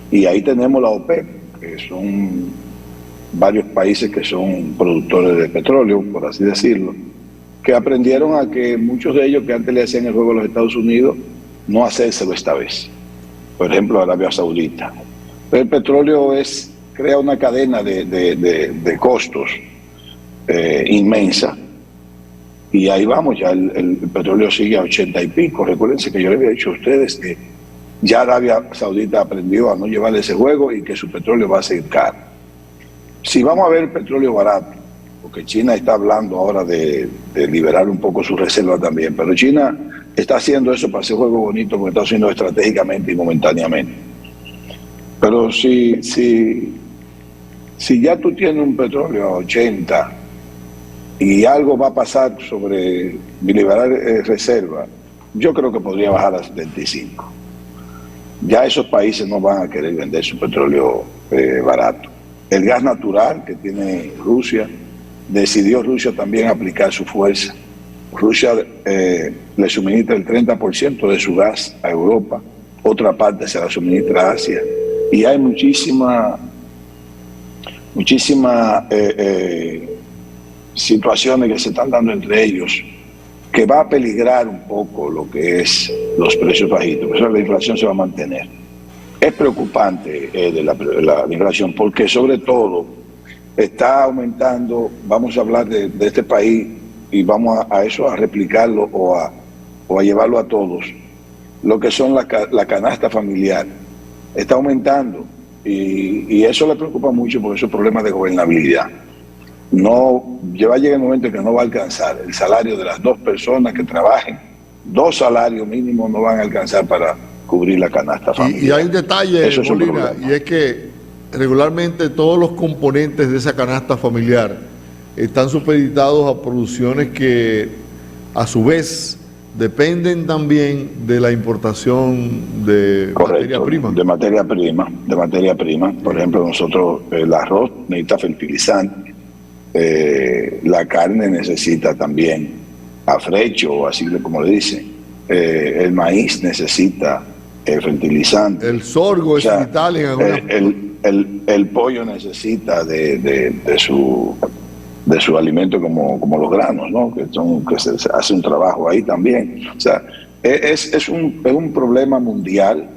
Y ahí tenemos la OPEP, que son varios países que son productores de petróleo, por así decirlo, que aprendieron a que muchos de ellos que antes le hacían el juego a los Estados Unidos, no hacérselo esta vez. Por ejemplo, Arabia Saudita. El petróleo crea una cadena de costos inmensa, y ahí vamos, ya el petróleo sigue a 80 y pico. Recuérdense que yo le había dicho a ustedes que ya Arabia Saudita aprendió a no llevarle ese juego y que su petróleo va a ser caro. Si vamos a ver el petróleo barato, porque China está hablando ahora de liberar un poco su reserva también, pero China está haciendo eso para hacer juego bonito, porque está haciendo estratégicamente y momentáneamente. Pero si ya tú tienes un petróleo a 80 y algo va a pasar sobre liberar reserva, yo creo que podría bajar a 75. Ya esos países no van a querer vender su petróleo barato. El gas natural que tiene Rusia, decidió Rusia también aplicar su fuerza. Rusia le suministra el 30% de su gas a Europa, otra parte se la suministra a Asia, y hay muchísimas situaciones que se están dando entre ellos que va a peligrar un poco lo que es los precios bajitos. Por eso la inflación se va a mantener. Es preocupante la inflación, porque sobre todo está aumentando. Vamos a hablar de este país y vamos a eso, a replicarlo o a llevarlo a todos. Lo que son la canasta familiar está aumentando. y eso le preocupa mucho por esos problemas de gobernabilidad. No, va a llegar el momento en que no va a alcanzar el salario de las 2 personas que trabajen. 2 salarios mínimos no van a alcanzar para cubrir la canasta familiar. Y hay un detalle, Eso es un Molina, problema. y es que regularmente todos los componentes de esa canasta familiar están supeditados a producciones que a su vez dependen también de la importación de materia prima. De materia prima. Por ejemplo, nosotros el arroz necesita fertilizante, la carne necesita también afrecho, así como le dicen, el maíz necesita fertilizante. El sorgo es vital en algunas... El pollo necesita de su alimento como los granos, ¿no? Que se hace un trabajo ahí también. O sea, es un problema mundial,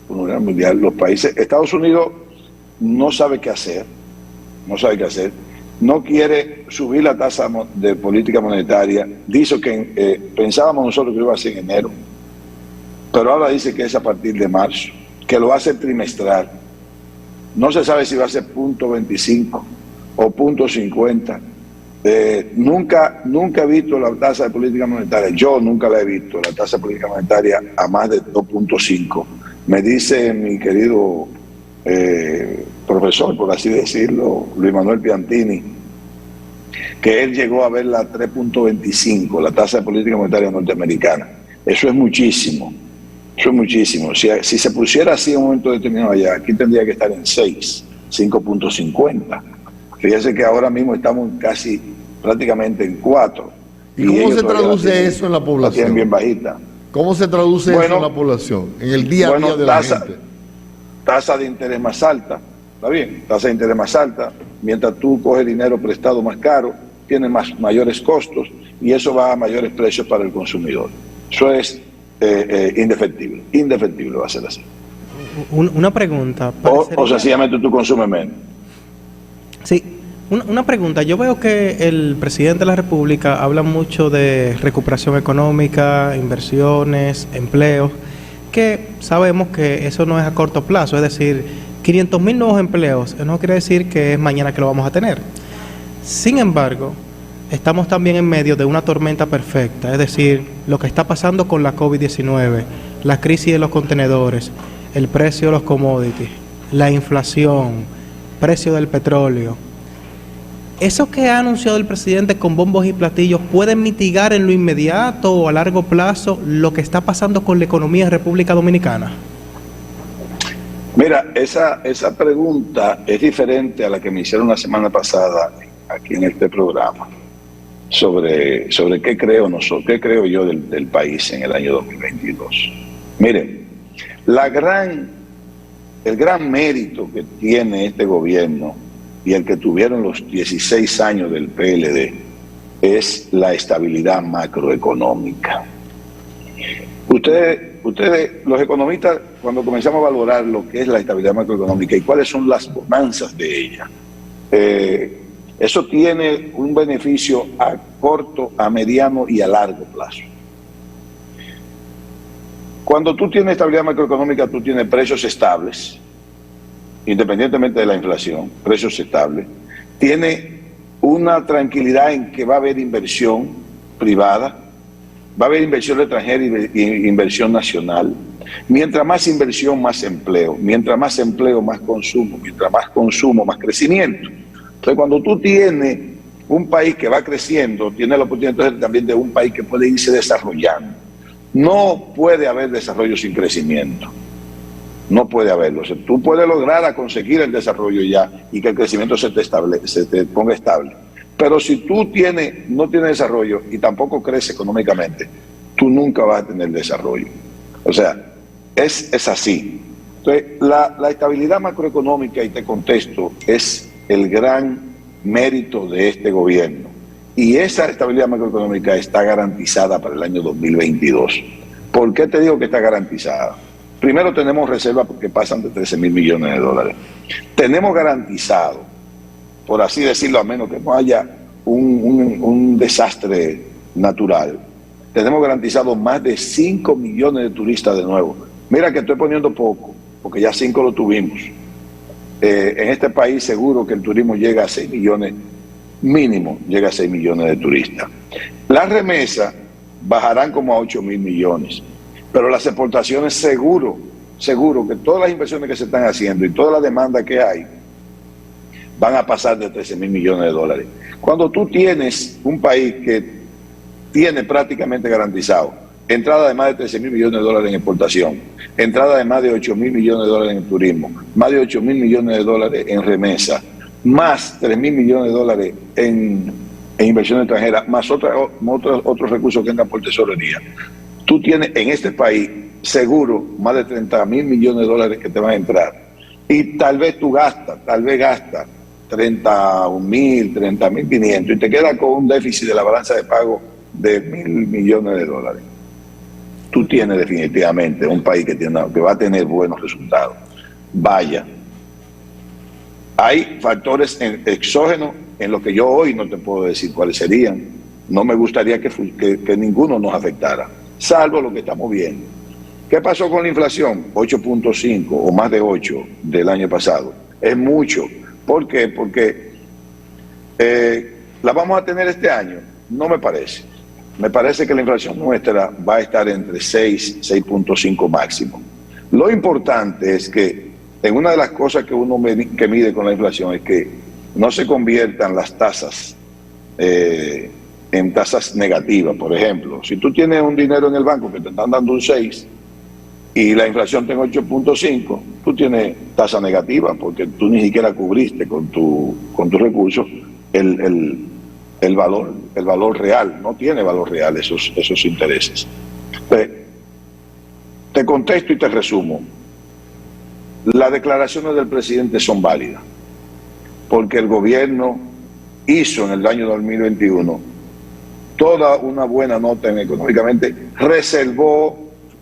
Los países, Estados Unidos no sabe qué hacer, no quiere subir la tasa de política monetaria. Dice que pensábamos nosotros que iba a ser en enero, pero ahora dice que es a partir de marzo, que lo hace trimestral. No se sabe si va a ser 0.25 o 0.50. Nunca he visto la tasa de política monetaria, yo nunca la he visto, la tasa de política monetaria a más de 2.5. Me dice mi querido profesor, por así decirlo, Luis Manuel Piantini, que él llegó a ver la 3.25, la tasa de política monetaria norteamericana. Eso es muchísimo. Si se pusiera así en un momento determinado allá, aquí tendría que estar en 5.50. Fíjese que ahora mismo estamos casi prácticamente en 4. ¿Y cómo se traduce eso en la población? La tienen bien bajita. ¿Cómo se traduce eso en la población? En el día a día de la gente. Tasa de interés más alta. ¿Está bien? Tasa de interés más alta. Mientras tú coges dinero prestado más caro, tienes mayores costos y eso va a mayores precios para el consumidor. Eso es indefectible. Indefectible va a ser así. Una pregunta. O sencillamente tú consumes menos. Sí, una pregunta. Yo veo que el presidente de la República habla mucho de recuperación económica, inversiones, empleos, que sabemos que eso no es a corto plazo, es decir, 500,000 nuevos empleos, eso no quiere decir que es mañana que lo vamos a tener. Sin embargo, estamos también en medio de una tormenta perfecta, es decir, lo que está pasando con la COVID-19, la crisis de los contenedores, el precio de los commodities, la inflación, precio del petróleo. ¿Eso que ha anunciado el presidente con bombos y platillos puede mitigar en lo inmediato o a largo plazo lo que está pasando con la economía en República Dominicana? Mira, esa pregunta es diferente a la que me hicieron la semana pasada aquí en este programa sobre qué creo yo del país en el año 2022. Miren, el gran mérito que tiene este gobierno y el que tuvieron los 16 años del PLD es la estabilidad macroeconómica. Ustedes, los economistas, cuando comenzamos a valorar lo que es la estabilidad macroeconómica y cuáles son las bonanzas de ella, eso tiene un beneficio a corto, a mediano y a largo plazo. Cuando tú tienes estabilidad macroeconómica, tú tienes precios estables, independientemente de la inflación, precios estables. Tiene una tranquilidad en que va a haber inversión privada, va a haber inversión extranjera y inversión nacional. Mientras más inversión, más empleo. Mientras más empleo, más consumo. Mientras más consumo, más crecimiento. Entonces, cuando tú tienes un país que va creciendo, tienes la oportunidad entonces, también de un país que puede irse desarrollando. No puede haber desarrollo sin crecimiento. No puede haberlo. O sea, tú puedes lograr conseguir el desarrollo ya y que el crecimiento se te ponga estable. Pero si tú no tienes desarrollo y tampoco creces económicamente, tú nunca vas a tener desarrollo. O sea, es así. Entonces, la estabilidad macroeconómica, y te contesto, es el gran mérito de este gobierno. Y esa estabilidad macroeconómica está garantizada para el año 2022. ¿Por qué te digo que está garantizada? Primero, tenemos reservas que pasan de 13,000 millones de dólares. Tenemos garantizado, por así decirlo, a menos que no haya un desastre natural, tenemos garantizado más de 5 millones de turistas de nuevo. Mira que estoy poniendo poco, porque ya 5 lo tuvimos. en este país seguro que el turismo llega a 6 millones, mínimo llega a 6 millones de turistas. Las remesas bajarán como a 8.000 millones, pero las exportaciones seguro que todas las inversiones que se están haciendo y toda la demanda que hay van a pasar de 13.000 millones de dólares. Cuando tú tienes un país que tiene prácticamente garantizado entrada de más de 13.000 millones de dólares en exportación, entrada de más de 8.000 millones de dólares en turismo, más de 8.000 millones de dólares en remesa, más 3.000 millones de dólares en inversión extranjera, más otros recursos que entran por tesorería. Tú tienes en este país seguro más de 30.000 millones de dólares que te van a entrar. Y tal vez tú gastas 31.000, 30.500 y te quedas con un déficit de la balanza de pago de 1.000 millones de dólares. Tú tienes definitivamente un país que va a tener buenos resultados. Vaya, hay factores exógenos en los que yo hoy no te puedo decir cuáles serían. No me gustaría que ninguno nos afectara, salvo lo que estamos viendo. ¿Qué pasó con la inflación? 8.5 o más de 8 del año pasado. Es mucho. ¿Por qué? Porque la vamos a tener este año. No me parece. Me parece que la inflación nuestra va a estar entre 6, 6.5 máximo. Lo importante es que en una de las cosas que uno que mide con la inflación es que no se conviertan las tasas en tasas negativas. Por ejemplo, si tú tienes un dinero en el banco que te están dando un 6 y la inflación está en 8.5, tú tienes tasa negativa porque tú ni siquiera cubriste con tu recurso el valor real. No tiene valor real esos intereses. Te contesto y te resumo. Las declaraciones del presidente son válidas porque el gobierno hizo en el año 2021 toda una buena nota económicamente,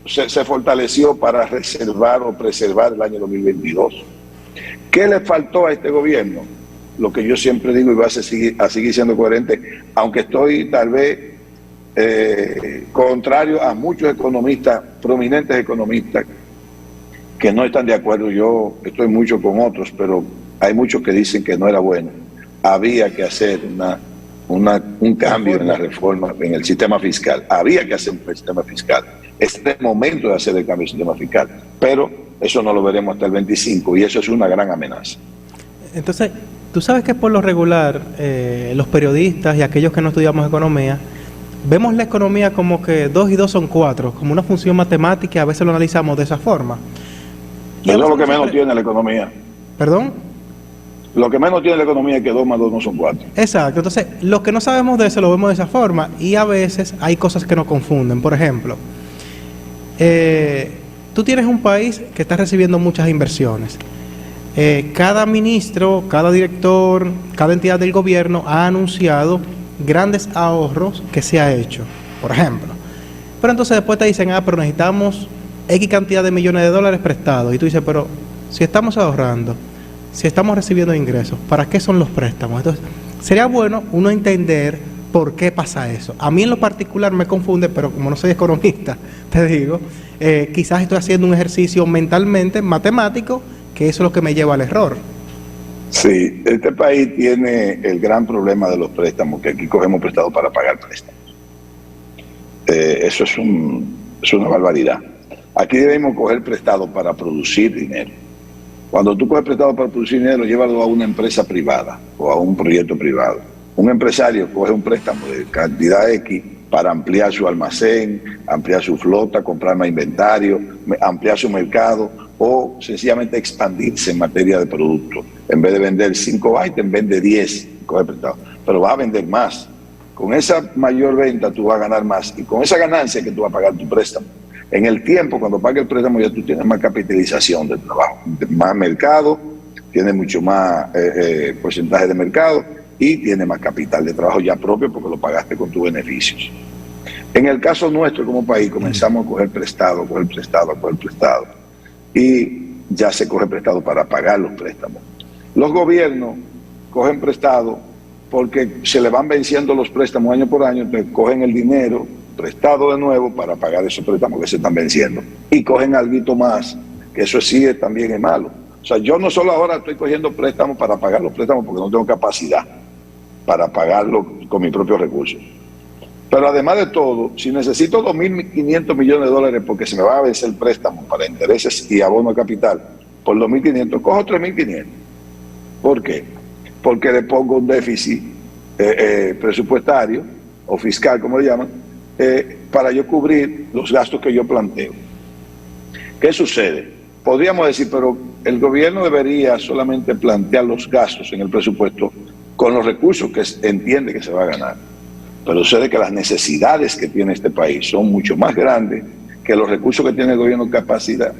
se fortaleció para reservar o preservar el año 2022. ¿Qué le faltó a este gobierno? Lo que yo siempre digo y voy a seguir siendo coherente, aunque estoy tal vez contrario a muchos economistas, prominentes economistas, que no están de acuerdo. Yo estoy mucho con otros, pero hay muchos que dicen que no era bueno. Había que hacer un cambio en la reforma, en el sistema fiscal. Había que hacer un sistema fiscal. Es el momento de hacer el cambio del sistema fiscal, pero eso no lo veremos hasta el 25 y eso es una gran amenaza. Entonces, tú sabes que por lo regular los periodistas y aquellos que no estudiamos economía vemos la economía como que 2 y 2 son 4, como una función matemática, y a veces lo analizamos de esa forma. Eso es lo que menos tiene la economía. ¿Perdón? Lo que menos tiene la economía es que 2 más 2 no son 4. Exacto. Entonces, lo que no sabemos de eso lo vemos de esa forma y a veces hay cosas que nos confunden. Por ejemplo, tú tienes un país que está recibiendo muchas inversiones. Cada ministro, cada director, cada entidad del gobierno ha anunciado grandes ahorros que se ha hecho, por ejemplo. Pero entonces después te dicen, pero necesitamos X cantidad de millones de dólares prestados. Y tú dices, pero si estamos ahorrando, si estamos recibiendo ingresos, ¿para qué son los préstamos? Entonces, sería bueno uno entender por qué pasa eso. A mí en lo particular me confunde, pero como no soy economista, te digo, quizás estoy haciendo un ejercicio mentalmente, matemático, que eso es lo que me lleva al error. Sí, este país tiene el gran problema de los préstamos, que aquí cogemos prestado para pagar préstamos. Eso es una barbaridad. Aquí debemos coger prestado para producir dinero. Cuando tú coges prestado para producir dinero, llévalo a una empresa privada o a un proyecto privado. Un empresario coge un préstamo de cantidad X para ampliar su almacén, ampliar su flota, comprar más inventario, ampliar su mercado o sencillamente expandirse en materia de productos. En vez de vender 5 ítems, vende 10, coge prestado. Pero va a vender más. Con esa mayor venta tú vas a ganar más y con esa ganancia que tú vas a pagar tu préstamo. En el tiempo, cuando pagues el préstamo, ya tú tienes más capitalización del trabajo, más mercado, tienes mucho más porcentaje de mercado y tienes más capital de trabajo ya propio porque lo pagaste con tus beneficios. En el caso nuestro como país, comenzamos a coger prestado y ya se coge prestado para pagar los préstamos. Los gobiernos cogen prestado porque se le van venciendo los préstamos año por año, entonces cogen el dinero prestado de nuevo para pagar esos préstamos que se están venciendo y cogen algo más, que eso sí también es malo. O sea, yo no solo ahora estoy cogiendo préstamos para pagar los préstamos porque no tengo capacidad para pagarlo con mis propios recursos. Pero además de todo, si necesito 2.500 millones de dólares porque se me va a vencer el préstamo para intereses y abono de capital por 2.500, cojo 3.500. ¿Por qué? Porque le pongo un déficit presupuestario o fiscal, como le llaman, para yo cubrir los gastos que yo planteo. ¿Qué sucede? Podríamos decir, pero el gobierno debería solamente plantear los gastos en el presupuesto con los recursos que entiende que se va a ganar. Pero sucede que las necesidades que tiene este país son mucho más grandes que los recursos que tiene el gobierno, la capacidad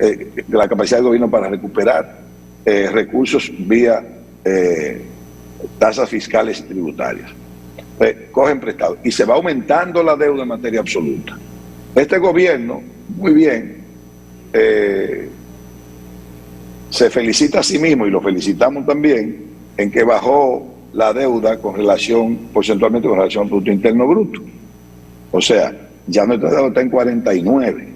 del gobierno para recuperar recursos vía tasas fiscales y tributarias. Cogen prestado y se va aumentando la deuda en materia absoluta. Este gobierno, muy bien, se felicita a sí mismo, y lo felicitamos también, en que bajó la deuda porcentualmente con relación al Producto Interno Bruto. O sea, ya nuestra deuda está en 49,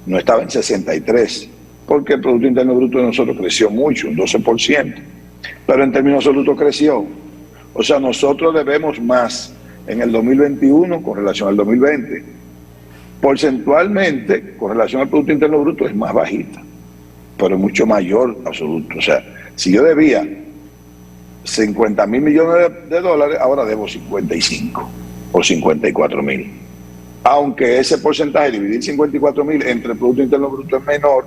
no estaba en 63, porque el Producto Interno Bruto de nosotros creció mucho, un 12%, pero en términos absolutos creció. O sea, nosotros debemos más en el 2021 con relación al 2020. Porcentualmente, con relación al Producto Interno Bruto, es más bajita, pero es mucho mayor absoluto. O sea, si yo debía 50.000 millones de dólares, ahora debo 55 o 54.000. Aunque ese porcentaje, dividir 54.000 entre el Producto Interno Bruto, es menor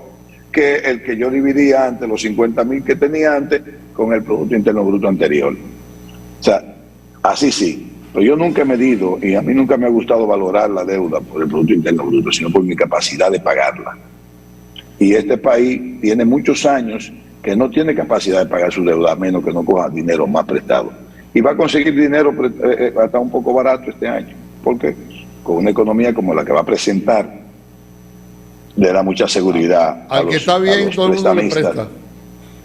que el que yo dividía antes, los 50.000 que tenía antes, con el Producto Interno Bruto anterior. O sea, así sí. Pero yo nunca he medido, y a mí nunca me ha gustado valorar la deuda por el Producto Interno Bruto, sino por mi capacidad de pagarla. Y este país tiene muchos años que no tiene capacidad de pagar su deuda, a menos que no coja dinero más prestado. Y va a conseguir dinero hasta un poco barato este año, porque con una economía como la que va a presentar, le da mucha seguridad al que está bien, todo el mundo le presta.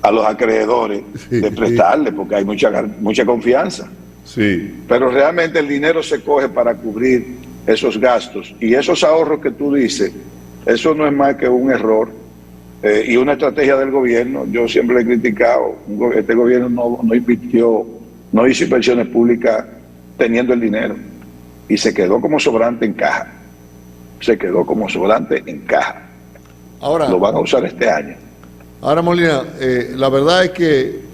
A los acreedores, sí, de prestarle, porque hay mucha confianza. Sí. Pero realmente el dinero se coge para cubrir esos gastos. Y esos ahorros que tú dices, eso no es más que un error y una estrategia del gobierno. Yo siempre le he criticado, este gobierno no hizo inversiones públicas teniendo el dinero. Y se quedó como sobrante en caja. Ahora lo van a usar este año. Ahora, Molina, la verdad es que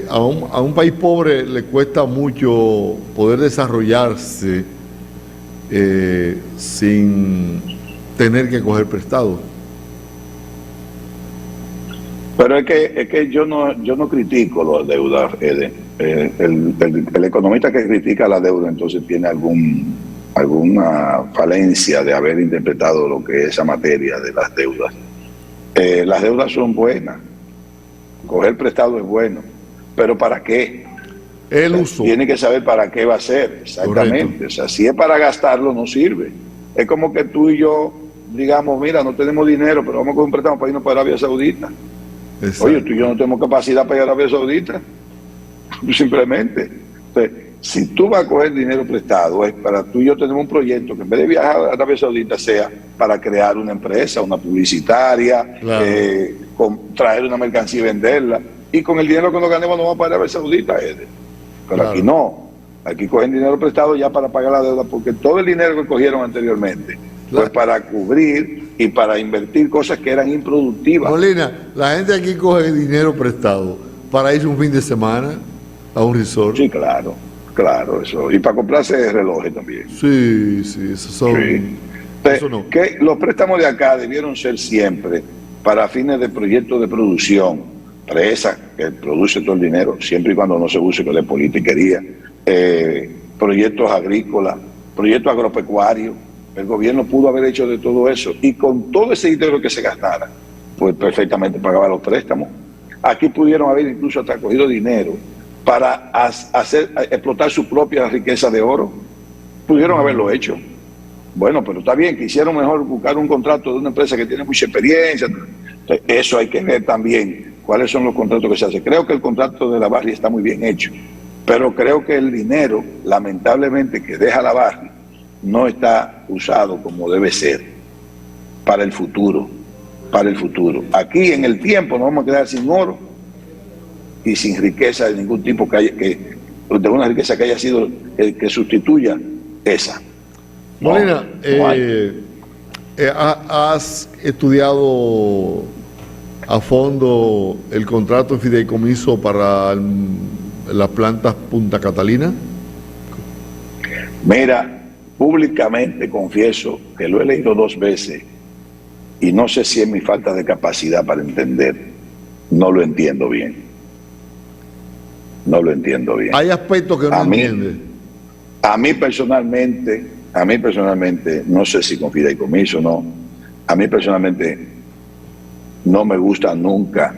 a un país pobre le cuesta mucho poder desarrollarse sin tener que coger prestado. Pero es que yo no critico la deuda, el economista que critica la deuda entonces tiene alguna falencia de haber interpretado lo que es esa materia de las deudas. Las deudas son buenas, coger prestado es bueno, pero ¿para qué? El uso. Tiene que saber para qué va a ser, exactamente. Correcto. O sea, si es para gastarlo, no sirve. Es como que tú y yo digamos, mira, no tenemos dinero, pero vamos a coger un préstamo para irnos para Arabia Saudita. Exacto. Oye, tú y yo no tenemos capacidad para ir a Arabia Saudita, simplemente. Entonces, si tú vas a coger dinero prestado, es para tú y yo tenemos un proyecto que en vez de viajar a Arabia Saudita sea para crear una empresa, una publicitaria, claro, traer una mercancía y venderla. Y con el dinero que nos ganemos no vamos para Arabia Saudita, Eder. Pero claro, aquí no. Aquí cogen dinero prestado ya para pagar la deuda, porque todo el dinero que cogieron anteriormente fue para cubrir y para invertir cosas que eran improductivas. Molina, la gente aquí coge dinero prestado para irse un fin de semana a un resort. Sí, claro. Claro, eso. Y para comprarse relojes también. Sí, eso son... Sí. Eso no. Que los préstamos de acá debieron ser siempre para fines de proyectos de producción, empresa que produce todo el dinero, siempre y cuando no se use de politiquería, proyectos agrícolas, proyectos agropecuarios. El gobierno pudo haber hecho de todo eso y con todo ese dinero que se gastara, pues perfectamente pagaba los préstamos. Aquí pudieron haber incluso hasta cogido dinero para explotar su propia riqueza de oro. Pudieron haberlo hecho. Bueno, pero está bien, quisieron mejor buscar un contrato de una empresa que tiene mucha experiencia. Entonces, eso hay que ver también cuáles son los contratos que se hacen. Creo que el contrato de la Barri está muy bien hecho, pero creo que el dinero, lamentablemente, que deja la Barri no está usado como debe ser para el futuro. para el futuro. Aquí en el tiempo nos vamos a quedar sin oro y sin riqueza de ningún tipo de una riqueza que haya sido que sustituya esa. Molina, No hay. ¿has estudiado a fondo el contrato de fideicomiso para las plantas Punta Catalina? Mira, públicamente confieso que lo he leído 2 veces y no sé si es mi falta de capacidad para entender. No lo entiendo bien. No lo entiendo bien. Hay aspectos que no entiendes. A mí personalmente, no sé si con fideicomiso o no, a mí personalmente no me gusta nunca,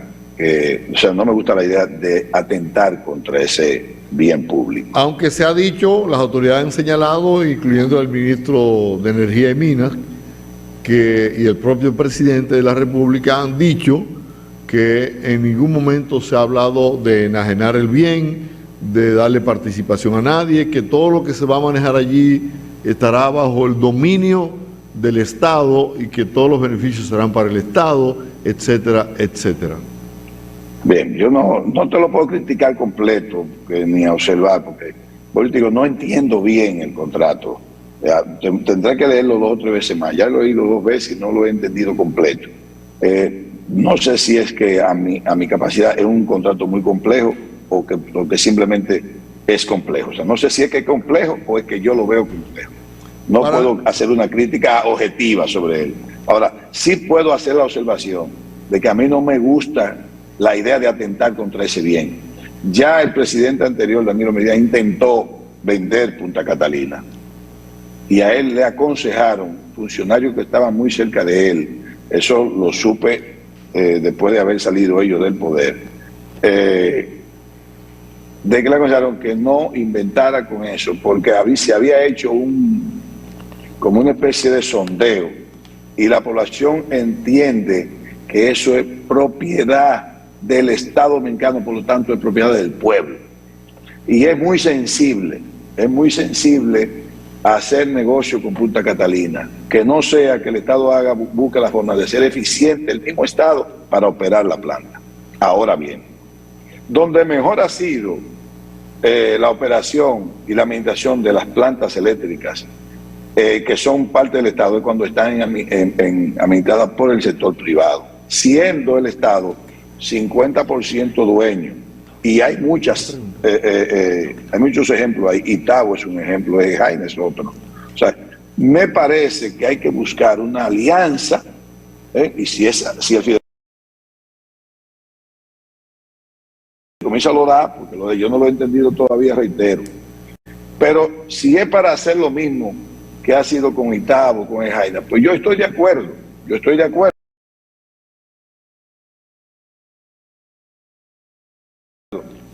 no me gusta la idea de atentar contra ese bien público. Aunque se ha dicho, las autoridades han señalado, incluyendo el ministro de Energía y Minas, y el propio presidente de la República han dicho que en ningún momento se ha hablado de enajenar el bien, de darle participación a nadie, que todo lo que se va a manejar allí estará bajo el dominio del Estado y que todos los beneficios serán para el Estado, etcétera, etcétera. Bien, yo no te lo puedo criticar completo, ni observar, porque político no entiendo bien el contrato. Tendré que leerlo 2 o 3 veces más. Ya lo he leído 2 veces y no lo he entendido completo. No sé si es que a mi capacidad es un contrato muy complejo o que simplemente es complejo. O sea, no sé si es que es complejo o es que yo lo veo complejo. No puedo hacer una crítica objetiva sobre él. Ahora, sí puedo hacer la observación de que a mí no me gusta la idea de atentar contra ese bien. Ya el presidente anterior, Danilo Medina, intentó vender Punta Catalina y a él le aconsejaron funcionarios que estaban muy cerca de él. Eso lo supe después de haber salido ellos del poder. De que le aconsejaron que no inventara con eso, porque se había hecho como una especie de sondeo y la población entiende que eso es propiedad del Estado dominicano, por lo tanto es propiedad del pueblo. Y es muy sensible hacer negocio con Punta Catalina, que no sea que el Estado busque la forma de ser eficiente, el mismo Estado, para operar la planta. Ahora bien, donde mejor ha sido la operación y la administración de las plantas eléctricas, que son parte del Estado, es cuando están administradas por el sector privado, siendo el Estado 50% dueño. Y hay muchos ejemplos ahí. Itagua es un ejemplo, Jaina es otro. O sea, me parece que hay que buscar una alianza, y si el fideicomiso lo da, porque lo de yo no lo he entendido todavía, reitero. Pero si es para hacer lo mismo que ha sido con Itagua, con Jaina, pues yo estoy de acuerdo.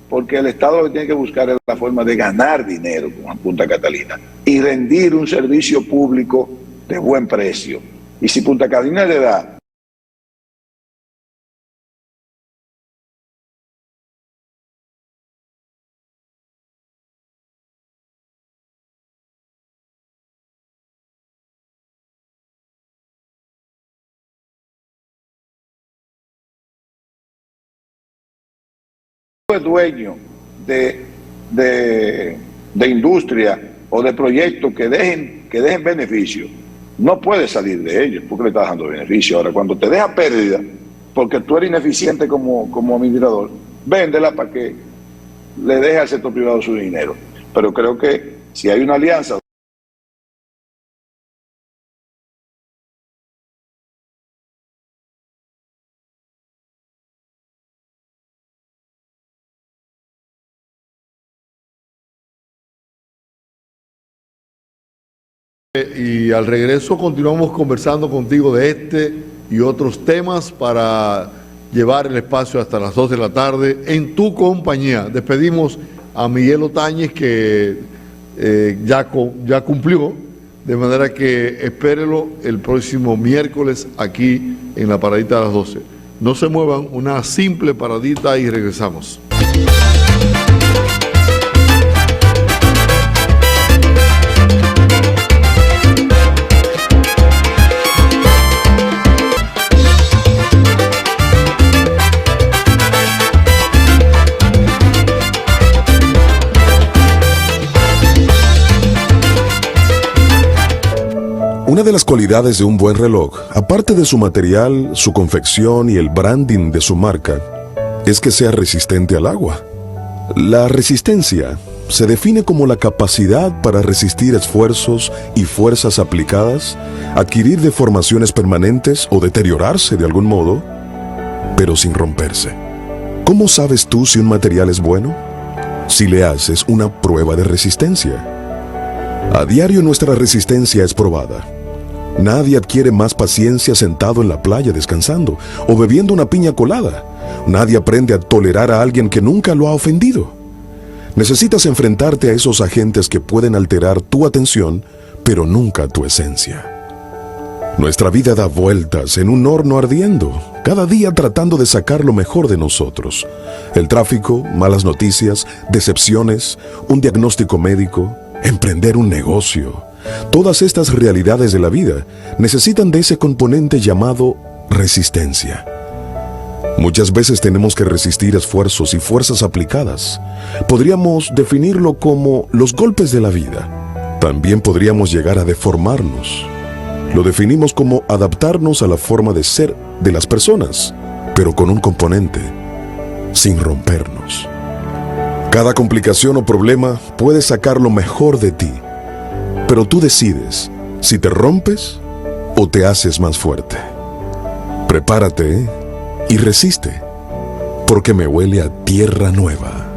Porque el Estado lo que tiene que buscar es la forma de ganar dinero con Punta Catalina y rendir un servicio público de buen precio. Y si Punta Catalina le da dueño de industria o de proyectos que dejen beneficio, no puede salir de ellos porque le está dando beneficio. Ahora, cuando te deja pérdida, porque tú eres ineficiente como administrador, véndela para que le deje al sector privado su dinero. Pero creo que si hay una alianza y al regreso continuamos conversando contigo de este y otros temas para llevar el espacio hasta las 2 de la tarde en tu compañía. Despedimos a Miguel Otañez, que ya cumplió, de manera que espérelo el próximo miércoles aquí en la paradita de las 12. No se muevan, una simple paradita y regresamos. Una de las cualidades de un buen reloj, aparte de su material, su confección y el branding de su marca, es que sea resistente al agua. La resistencia se define como la capacidad para resistir esfuerzos y fuerzas aplicadas, adquirir deformaciones permanentes o deteriorarse de algún modo, pero sin romperse. ¿Cómo sabes tú si un material es bueno? Si le haces una prueba de resistencia. A diario nuestra resistencia es probada. Nadie adquiere más paciencia sentado en la playa descansando o bebiendo una piña colada. Nadie aprende a tolerar a alguien que nunca lo ha ofendido. Necesitas enfrentarte a esos agentes que pueden alterar tu atención, pero nunca tu esencia. Nuestra vida da vueltas en un horno ardiendo, cada día tratando de sacar lo mejor de nosotros. El tráfico, malas noticias, decepciones, un diagnóstico médico, emprender un negocio. Todas estas realidades de la vida necesitan de ese componente llamado resistencia. Muchas veces tenemos que resistir esfuerzos y fuerzas aplicadas. Podríamos definirlo como los golpes de la vida. También podríamos llegar a deformarnos. Lo definimos como adaptarnos a la forma de ser de las personas, pero con un componente, sin rompernos. Cada complicación o problema puede sacar lo mejor de ti, pero tú decides si te rompes o te haces más fuerte. Prepárate, y resiste, porque me huele a tierra nueva.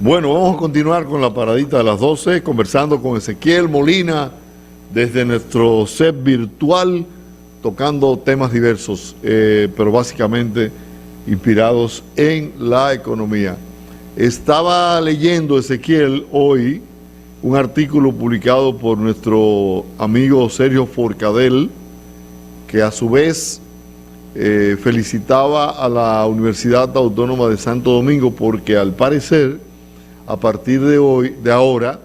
Bueno, vamos a continuar con la paradita de las 12, conversando con Ezequiel Molina desde nuestro set virtual, tocando temas diversos, pero básicamente inspirados en la economía. Estaba leyendo, Ezequiel, hoy un artículo publicado por nuestro amigo Sergio Forcadell, que a su vez felicitaba a la Universidad Autónoma de Santo Domingo porque al parecer a partir de ahora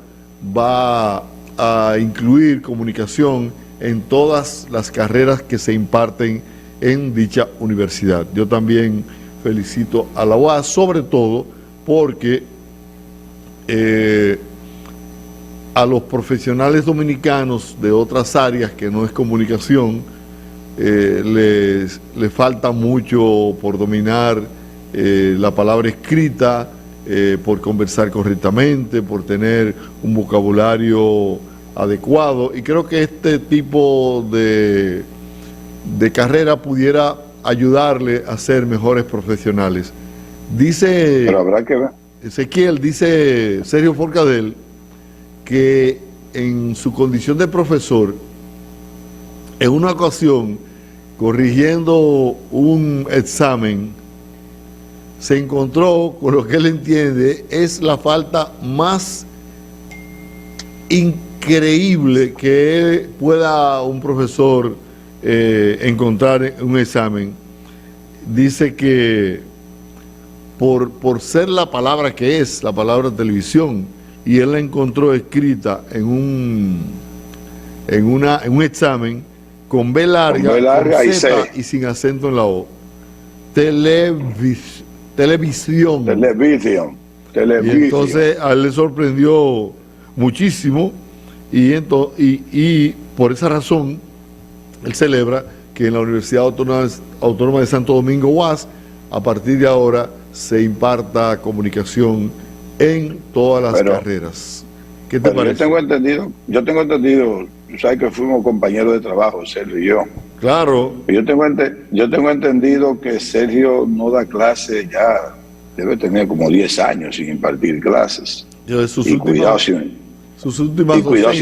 va a incluir comunicación en todas las carreras que se imparten en dicha universidad. Yo también felicito a la UAS, sobre todo porque a los profesionales dominicanos de otras áreas que no es comunicación, les falta mucho por dominar la palabra escrita, por conversar correctamente, por tener un vocabulario adecuado, y creo que este tipo de carrera pudiera ayudarle a ser mejores profesionales. Dice, pero habrá que ver. Ezequiel, dice Sergio Forcadell, que en su condición de profesor, en una ocasión, corrigiendo un examen, se encontró con lo que él entiende es la falta más increíble que pueda un profesor encontrar en un examen. Dice que por ser la palabra que es, la palabra televisión, y él la encontró escrita en un examen con B larga, con Z y sin acento en la O. Televisión. Y entonces a él le sorprendió muchísimo y por esa razón él celebra que en la Universidad Autónoma de Santo Domingo, UAS, a partir de ahora se imparta comunicación en todas las carreras. ¿Qué te parece? Yo tengo entendido, tú sabes que fuimos compañeros de trabajo, Sergio y yo. Claro. Yo tengo entendido que Sergio no da clases ya, debe tener como 10 años sin impartir clases. Cuidado si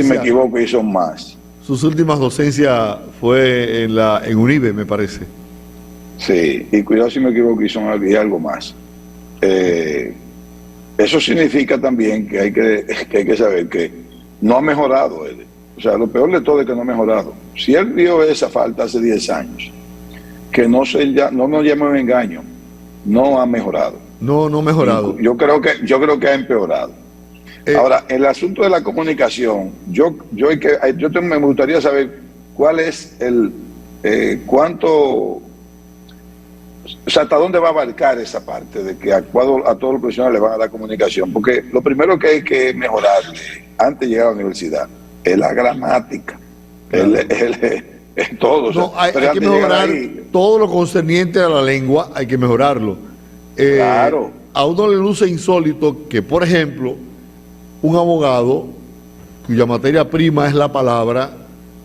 me equivoco y son más. Sus últimas docencias fue en UNIBE, me parece. Sí, y cuidado si me equivoco y son algo más. Eso significa también que hay que saber que no ha mejorado él. O sea, lo peor de todo es que no ha mejorado. Si él vio esa falta hace 10 años, que no nos llame un engaño, no ha mejorado. No ha mejorado. Yo creo que ha empeorado. Ahora, el asunto de la comunicación, me gustaría saber cuál es cuánto O sea, ¿hasta dónde va a abarcar esa parte de que a todos los profesionales le van a dar comunicación? Porque lo primero que hay que mejorar antes de llegar a la universidad es la gramática, es todo. No, o sea, hay pero que antes de llegar mejorar ahí, todo lo concerniente a la lengua, hay que mejorarlo. Claro. A uno le luce insólito que, por ejemplo, un abogado cuya materia prima es la palabra,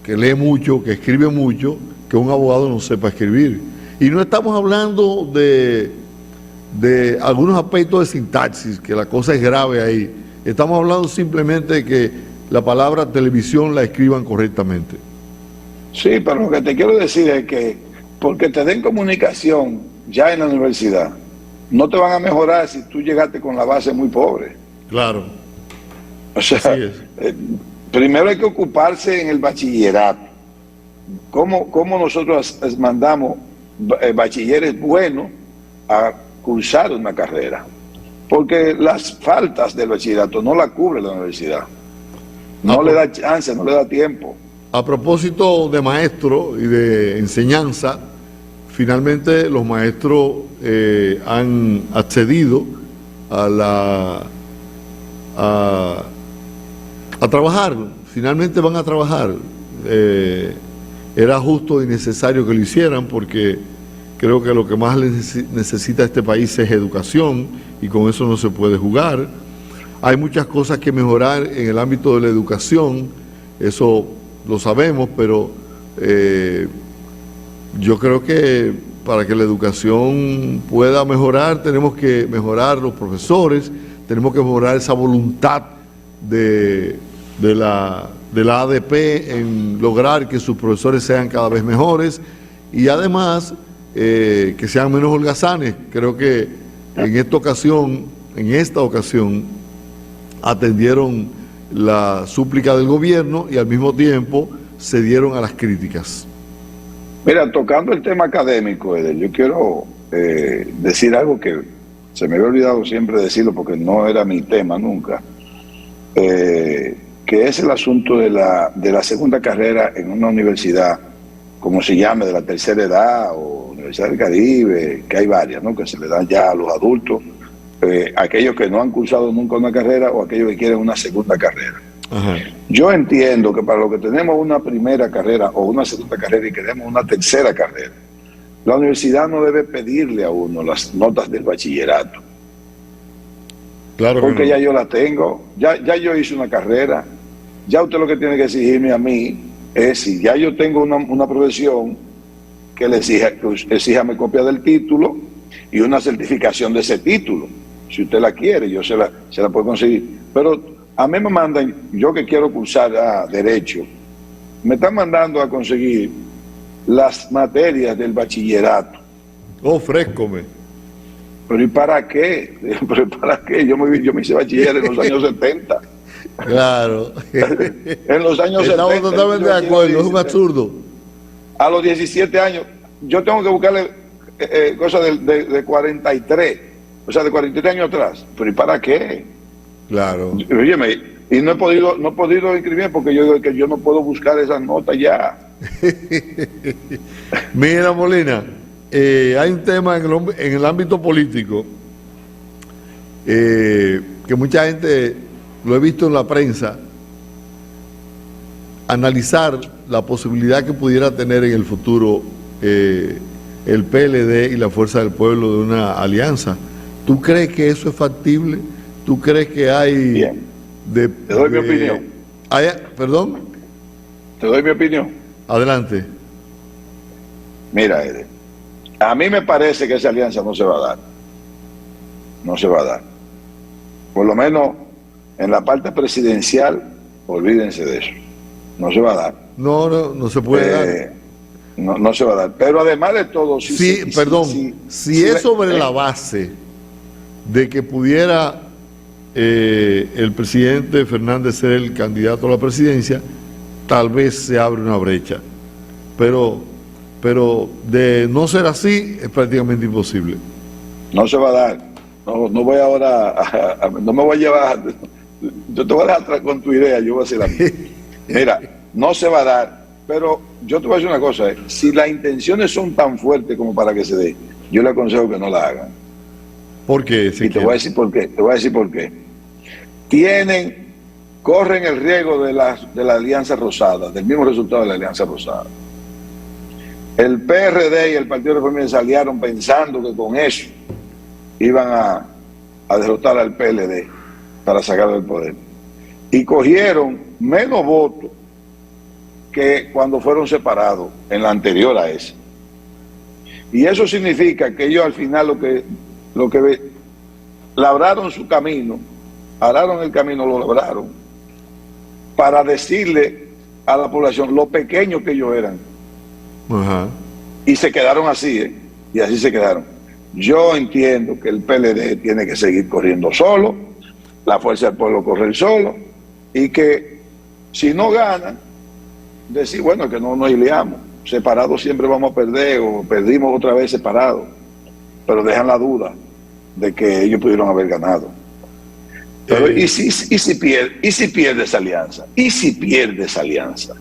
que lee mucho, que escribe mucho, que un abogado no sepa escribir. Y no estamos hablando de algunos aspectos de sintaxis, que la cosa es grave ahí. Estamos hablando simplemente de que la palabra televisión la escriban correctamente. sí, pero lo que te quiero decir es que porque te den comunicación ya en la universidad, no te van a mejorar si tú llegaste con la base muy pobre. Claro. O sea, Así es. primero hay que ocuparse en el bachillerato. ¿Cómo nosotros mandamos bachilleres buenos a cursar una carrera? Porque las faltas del bachillerato no la cubre la universidad. No le da chance, no le da tiempo. A propósito de maestro y de enseñanza, finalmente los maestros han accedido a trabajar, finalmente van a trabajar. Era justo y necesario que lo hicieran porque creo que lo que más necesita este país es educación y con eso no se puede jugar. Hay muchas cosas que mejorar en el ámbito de la educación, eso lo sabemos, pero yo creo que para que la educación pueda mejorar tenemos que mejorar los profesores, tenemos que mejorar esa voluntad de la ADP en lograr que sus profesores sean cada vez mejores y además que sean menos holgazanes. Creo que en esta ocasión atendieron la súplica del gobierno y al mismo tiempo cedieron a las críticas. Mira, tocando el tema académico, Eder, yo quiero decir algo que se me había olvidado siempre decirlo porque no era mi tema nunca, que es el asunto de la segunda carrera en una universidad, como se llame, de la tercera edad o Universidad del Caribe, que hay varias, ¿no?, que se le dan ya a los adultos, aquellos que no han cursado nunca una carrera o aquellos que quieren una segunda carrera. Ajá. Yo entiendo que para los que tenemos una primera carrera o una segunda carrera y queremos una tercera carrera, la universidad no debe pedirle a uno las notas del bachillerato. Claro que Porque no. ya yo la tengo, ya yo hice una carrera, ya usted lo que tiene que exigirme a mí es si ya yo tengo una profesión, que le exíjame copia del título y una certificación de ese título. Si usted la quiere, yo se la puedo conseguir. Pero a mí me mandan, yo que quiero cursar Derecho, me están mandando a conseguir las materias del bachillerato. Oh, frescome. ¿Pero y para qué? ¿Pero para qué? Yo me hice bachiller en los años 70. Claro. En los años 70. Estamos totalmente de acuerdo, es un absurdo. A los 17 años, yo tengo que buscarle cosas de 43, o sea, de 43 años atrás. ¿Pero y para qué? Claro. Óyeme, y no he podido inscribirme porque yo digo que yo no puedo buscar esas notas ya. Mira, Molina, hay un tema en el ámbito político que mucha gente, lo he visto en la prensa, analizar la posibilidad que pudiera tener en el futuro el PLD y la Fuerza del Pueblo de una alianza. ¿Tú crees que eso es factible? ¿Tú crees que hay... Bien. Te doy mi opinión. ¿Perdón? Te doy mi opinión. Adelante. Mira, Eder, a mí me parece que esa alianza no se va a dar. No se va a dar. Por lo menos en la parte presidencial, olvídense de eso. No se va a dar. No se puede dar. No se va a dar. Pero además de todo... Si es sobre la base de que pudiera el presidente Fernández ser el candidato a la presidencia, tal vez se abre una brecha. Pero de no ser así, es prácticamente imposible. No se va a dar. No voy ahora no me voy a llevar. Yo te voy a dejar atrás con tu idea, yo voy a hacer la mía. Mira, no se va a dar, pero yo te voy a decir una cosa, si las intenciones son tan fuertes como para que se dé, yo le aconsejo que no la hagan. ¿Por qué? Y te voy a decir por qué. Te voy a decir por qué. Corren el riesgo de la Alianza Rosada, del mismo resultado de la Alianza Rosada. El PRD y el Partido Reformista salieron pensando que con eso iban a derrotar al PLD para sacarlo del poder. Y cogieron menos votos que cuando fueron separados en la anterior a esa. Y eso significa que ellos al final lo que labraron su camino, araron el camino, lo labraron, para decirle a la población lo pequeños que ellos eran. Ajá. Y se quedaron así, y así se quedaron. Yo entiendo que el PLD tiene que seguir corriendo solo, la Fuerza del Pueblo correr solo, y que si no gana, decir, bueno, que no nos liamos, separados siempre vamos a perder, o perdimos otra vez separados, pero dejan la duda de que ellos pudieron haber ganado. Pero ¿y si pierde esa alianza? ¿Y si pierde esa alianza?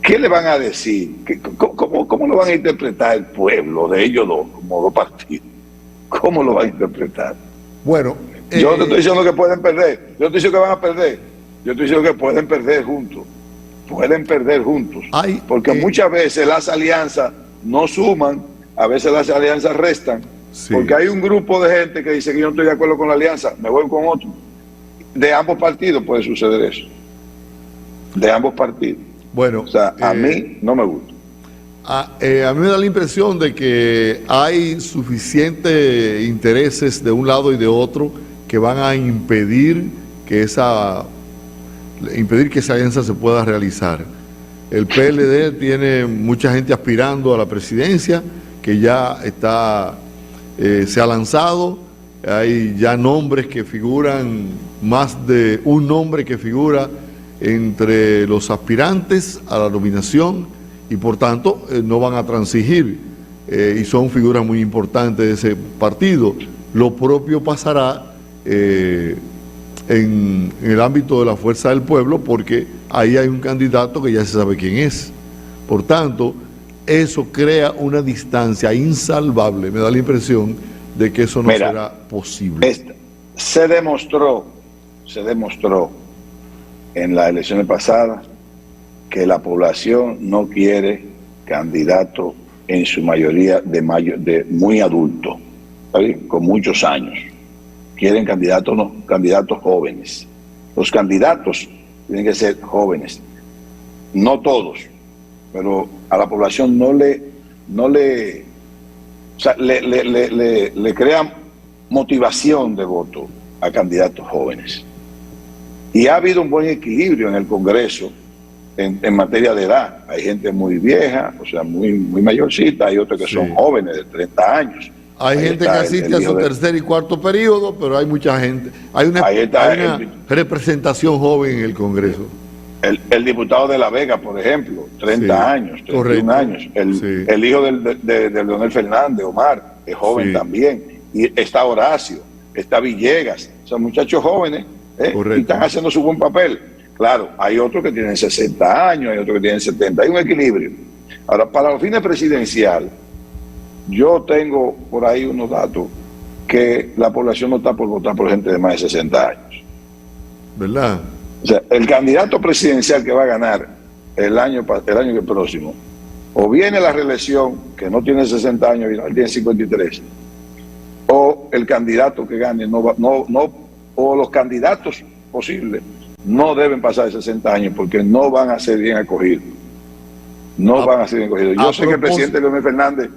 ¿Qué le van a decir? ¿Cómo lo van a interpretar el pueblo de ellos dos, como dos partidos? ¿Cómo lo van a interpretar? Bueno, yo no estoy diciendo que pueden perder, yo no estoy diciendo que van a perder, yo estoy diciendo que pueden perder juntos. Pueden perder juntos. Porque muchas veces las alianzas no suman, a veces las alianzas restan. Sí. Porque hay un grupo de gente que dice que yo no estoy de acuerdo con la alianza, me voy con otro. De ambos partidos puede suceder eso. De ambos partidos. Bueno, o sea, a mí no me gusta. A mí me da la impresión de que hay suficientes intereses de un lado y de otro que van a impedir que esa alianza se pueda realizar. El PLD tiene mucha gente aspirando a la presidencia, que ya se ha lanzado. Hay ya nombres que figuran, más de un nombre que figura entre los aspirantes a la nominación, y por tanto no van a transigir, y son figuras muy importantes de ese partido. Lo propio pasará en el ámbito de la Fuerza del Pueblo, porque ahí hay un candidato que ya se sabe quién es. Por tanto, eso crea una distancia insalvable. Me da la impresión de que eso no será posible. Se demostró en las elecciones pasadas que la población no quiere candidatos en su mayoría de muy adultos, con muchos años. Quieren candidatos jóvenes. Los candidatos tienen que ser jóvenes. No todos, pero a la población le crea motivación de voto a candidatos jóvenes. Y ha habido un buen equilibrio en el Congreso en materia de edad. Hay gente muy vieja, o sea, muy mayorcita, hay otros que son jóvenes de 30 años. Hay gente que asiste a su tercer y cuarto periodo, pero hay mucha gente. Hay una representación joven en el Congreso. El diputado de La Vega, por ejemplo, 30 años, 31 años. El hijo de Leonel Fernández, Omar, es joven también. Y está Horacio, está Villegas. Son muchachos jóvenes y están haciendo su buen papel. Claro, hay otros que tienen 60 años, hay otros que tienen 70. Hay un equilibrio. Ahora, para los fines presidenciales, yo tengo por ahí unos datos que la población no está por votar por gente de más de 60 años. ¿Verdad? O sea, el candidato presidencial que va a ganar el año que próximo, o viene la reelección, que no tiene 60 años y no tiene 53, o el candidato que gane, o los candidatos posibles no deben pasar de 60 años porque no van a ser bien acogidos. Van a ser bien acogidos. Yo sé que el presidente Leonel Fernández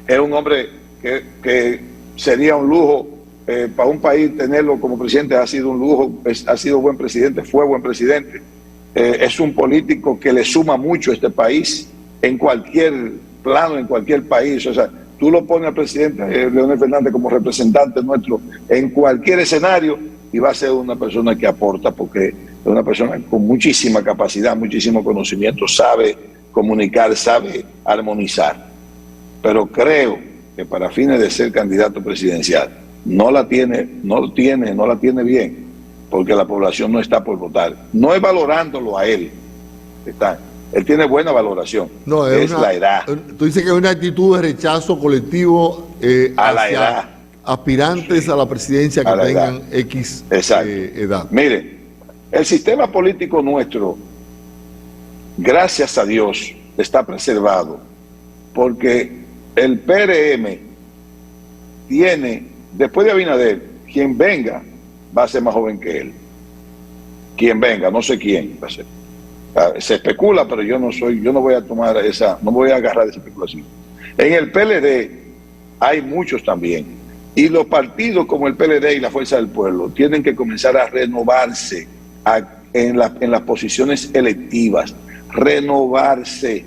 es un hombre que sería un lujo para un país tenerlo como presidente. Ha sido un lujo, ha sido buen presidente, fue buen presidente. Es un político que le suma mucho a este país en cualquier plano, en cualquier país. O sea, tú lo pones al presidente Leonel Fernández como representante nuestro en cualquier escenario y va a ser una persona que aporta, porque es una persona con muchísima capacidad, muchísimo conocimiento, sabe comunicar, sabe armonizar. Pero creo que para fines de ser candidato presidencial no la tiene bien, porque la población no está por votar. No es valorándolo a él, él tiene buena valoración. No, es la edad. Tú dices que es una actitud de rechazo colectivo A la hacia edad. aspirantes a la presidencia que A la tengan edad. X Exacto. edad. Mire, el sistema político nuestro, gracias a Dios, está preservado porque el PRM tiene, después de Abinader, quien venga va a ser más joven que él. Quien venga, no sé quién va a ser. Se especula, pero yo no voy a tomar no voy a agarrar esa especulación. En el PLD hay muchos también. Y los partidos como el PLD y la Fuerza del Pueblo tienen que comenzar a renovarse en las posiciones electivas. Renovarse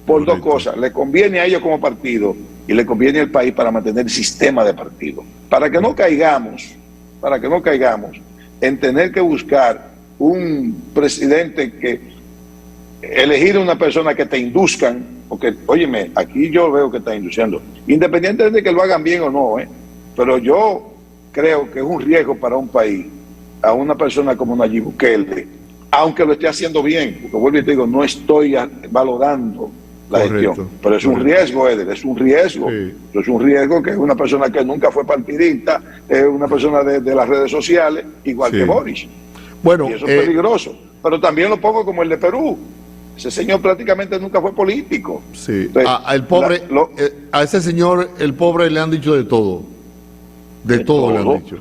por dos cosas. Le conviene a ellos como partido y le conviene al país para mantener el sistema de partido. Para que no caigamos en tener que buscar un presidente elegir una persona que te induzcan, porque, óyeme, aquí yo veo que está induciendo, independientemente de que lo hagan bien o no, pero yo creo que es un riesgo para un país, a una persona como Nayib Bukele, aunque lo esté haciendo bien, porque vuelvo y te digo, no estoy valorando la gestión, pero es un riesgo, Eder, es un riesgo. Sí. Es un riesgo que es una persona que nunca fue partidista, es una persona de las redes sociales, igual que Boris. Bueno, Y eso es peligroso. Pero también lo pongo como el de Perú. Ese señor prácticamente nunca fue político. sí. Entonces, A ese señor, el pobre, le han dicho de todo. De todo le han dicho.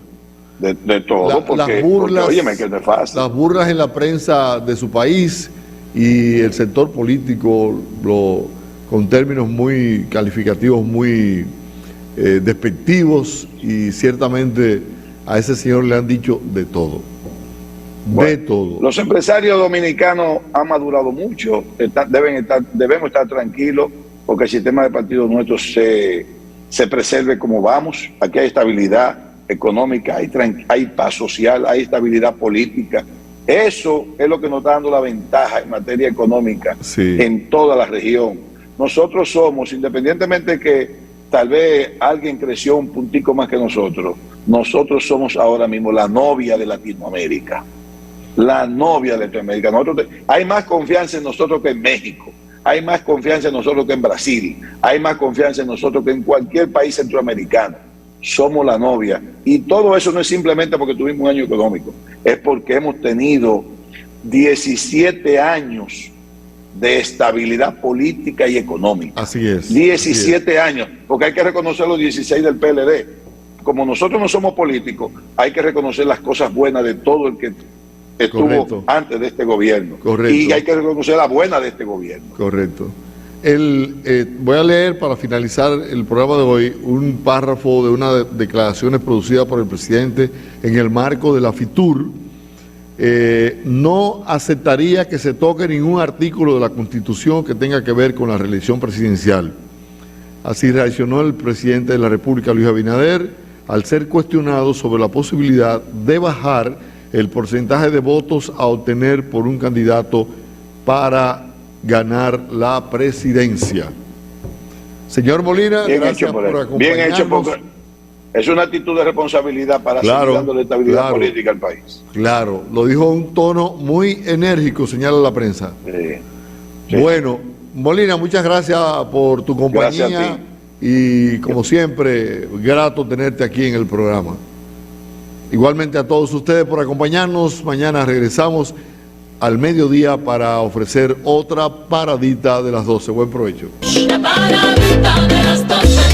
De todo, porque óyeme, que no es fácil. Las burlas en la prensa de su país y el sector político, con términos muy calificativos, muy despectivos, y ciertamente a ese señor le han dicho de todo. De todo. Los empresarios dominicanos han madurado mucho, debemos estar tranquilos porque el sistema de partido nuestro se preserve como vamos. Aquí hay estabilidad económica, hay paz social, hay estabilidad política. Eso es lo que nos está dando la ventaja en materia económica en toda la región. Nosotros somos, independientemente que tal vez alguien creció un puntico más que nosotros somos ahora mismo la novia de Latinoamérica. La novia de Latinoamérica. Hay más confianza en nosotros que en México. Hay más confianza en nosotros que en Brasil. Hay más confianza en nosotros que en cualquier país centroamericano. Somos la novia. Y todo eso no es simplemente porque tuvimos un año económico. Es porque hemos tenido 17 años de estabilidad política y económica. Así es. 17 años. Porque hay que reconocer los 16 del PLD. Como nosotros no somos políticos, hay que reconocer las cosas buenas de todo el que estuvo antes de este gobierno. Correcto. Y hay que reconocer la buena de este gobierno. Correcto. Voy a leer para finalizar el programa de hoy un párrafo de una declaraciones producidas por el presidente en el marco de la FITUR. No aceptaría que se toque ningún artículo de la Constitución que tenga que ver con la reelección presidencial. Así reaccionó el presidente de la República, Luis Abinader, al ser cuestionado sobre la posibilidad de bajar el porcentaje de votos a obtener por un candidato para ganar la presidencia. Señor Molina, Bien gracias hecho por acompañarnos. Bien hecho, porque es una actitud de responsabilidad para seguir dándole estabilidad política al país. Claro, lo dijo en un tono muy enérgico, señala la prensa. Sí. Bueno, Molina, muchas gracias por tu compañía. Gracias a ti. Y como siempre, grato tenerte aquí en el programa. Igualmente a todos ustedes por acompañarnos. Mañana regresamos al mediodía para ofrecer otra paradita de las 12. Buen provecho. La paradita de las 12.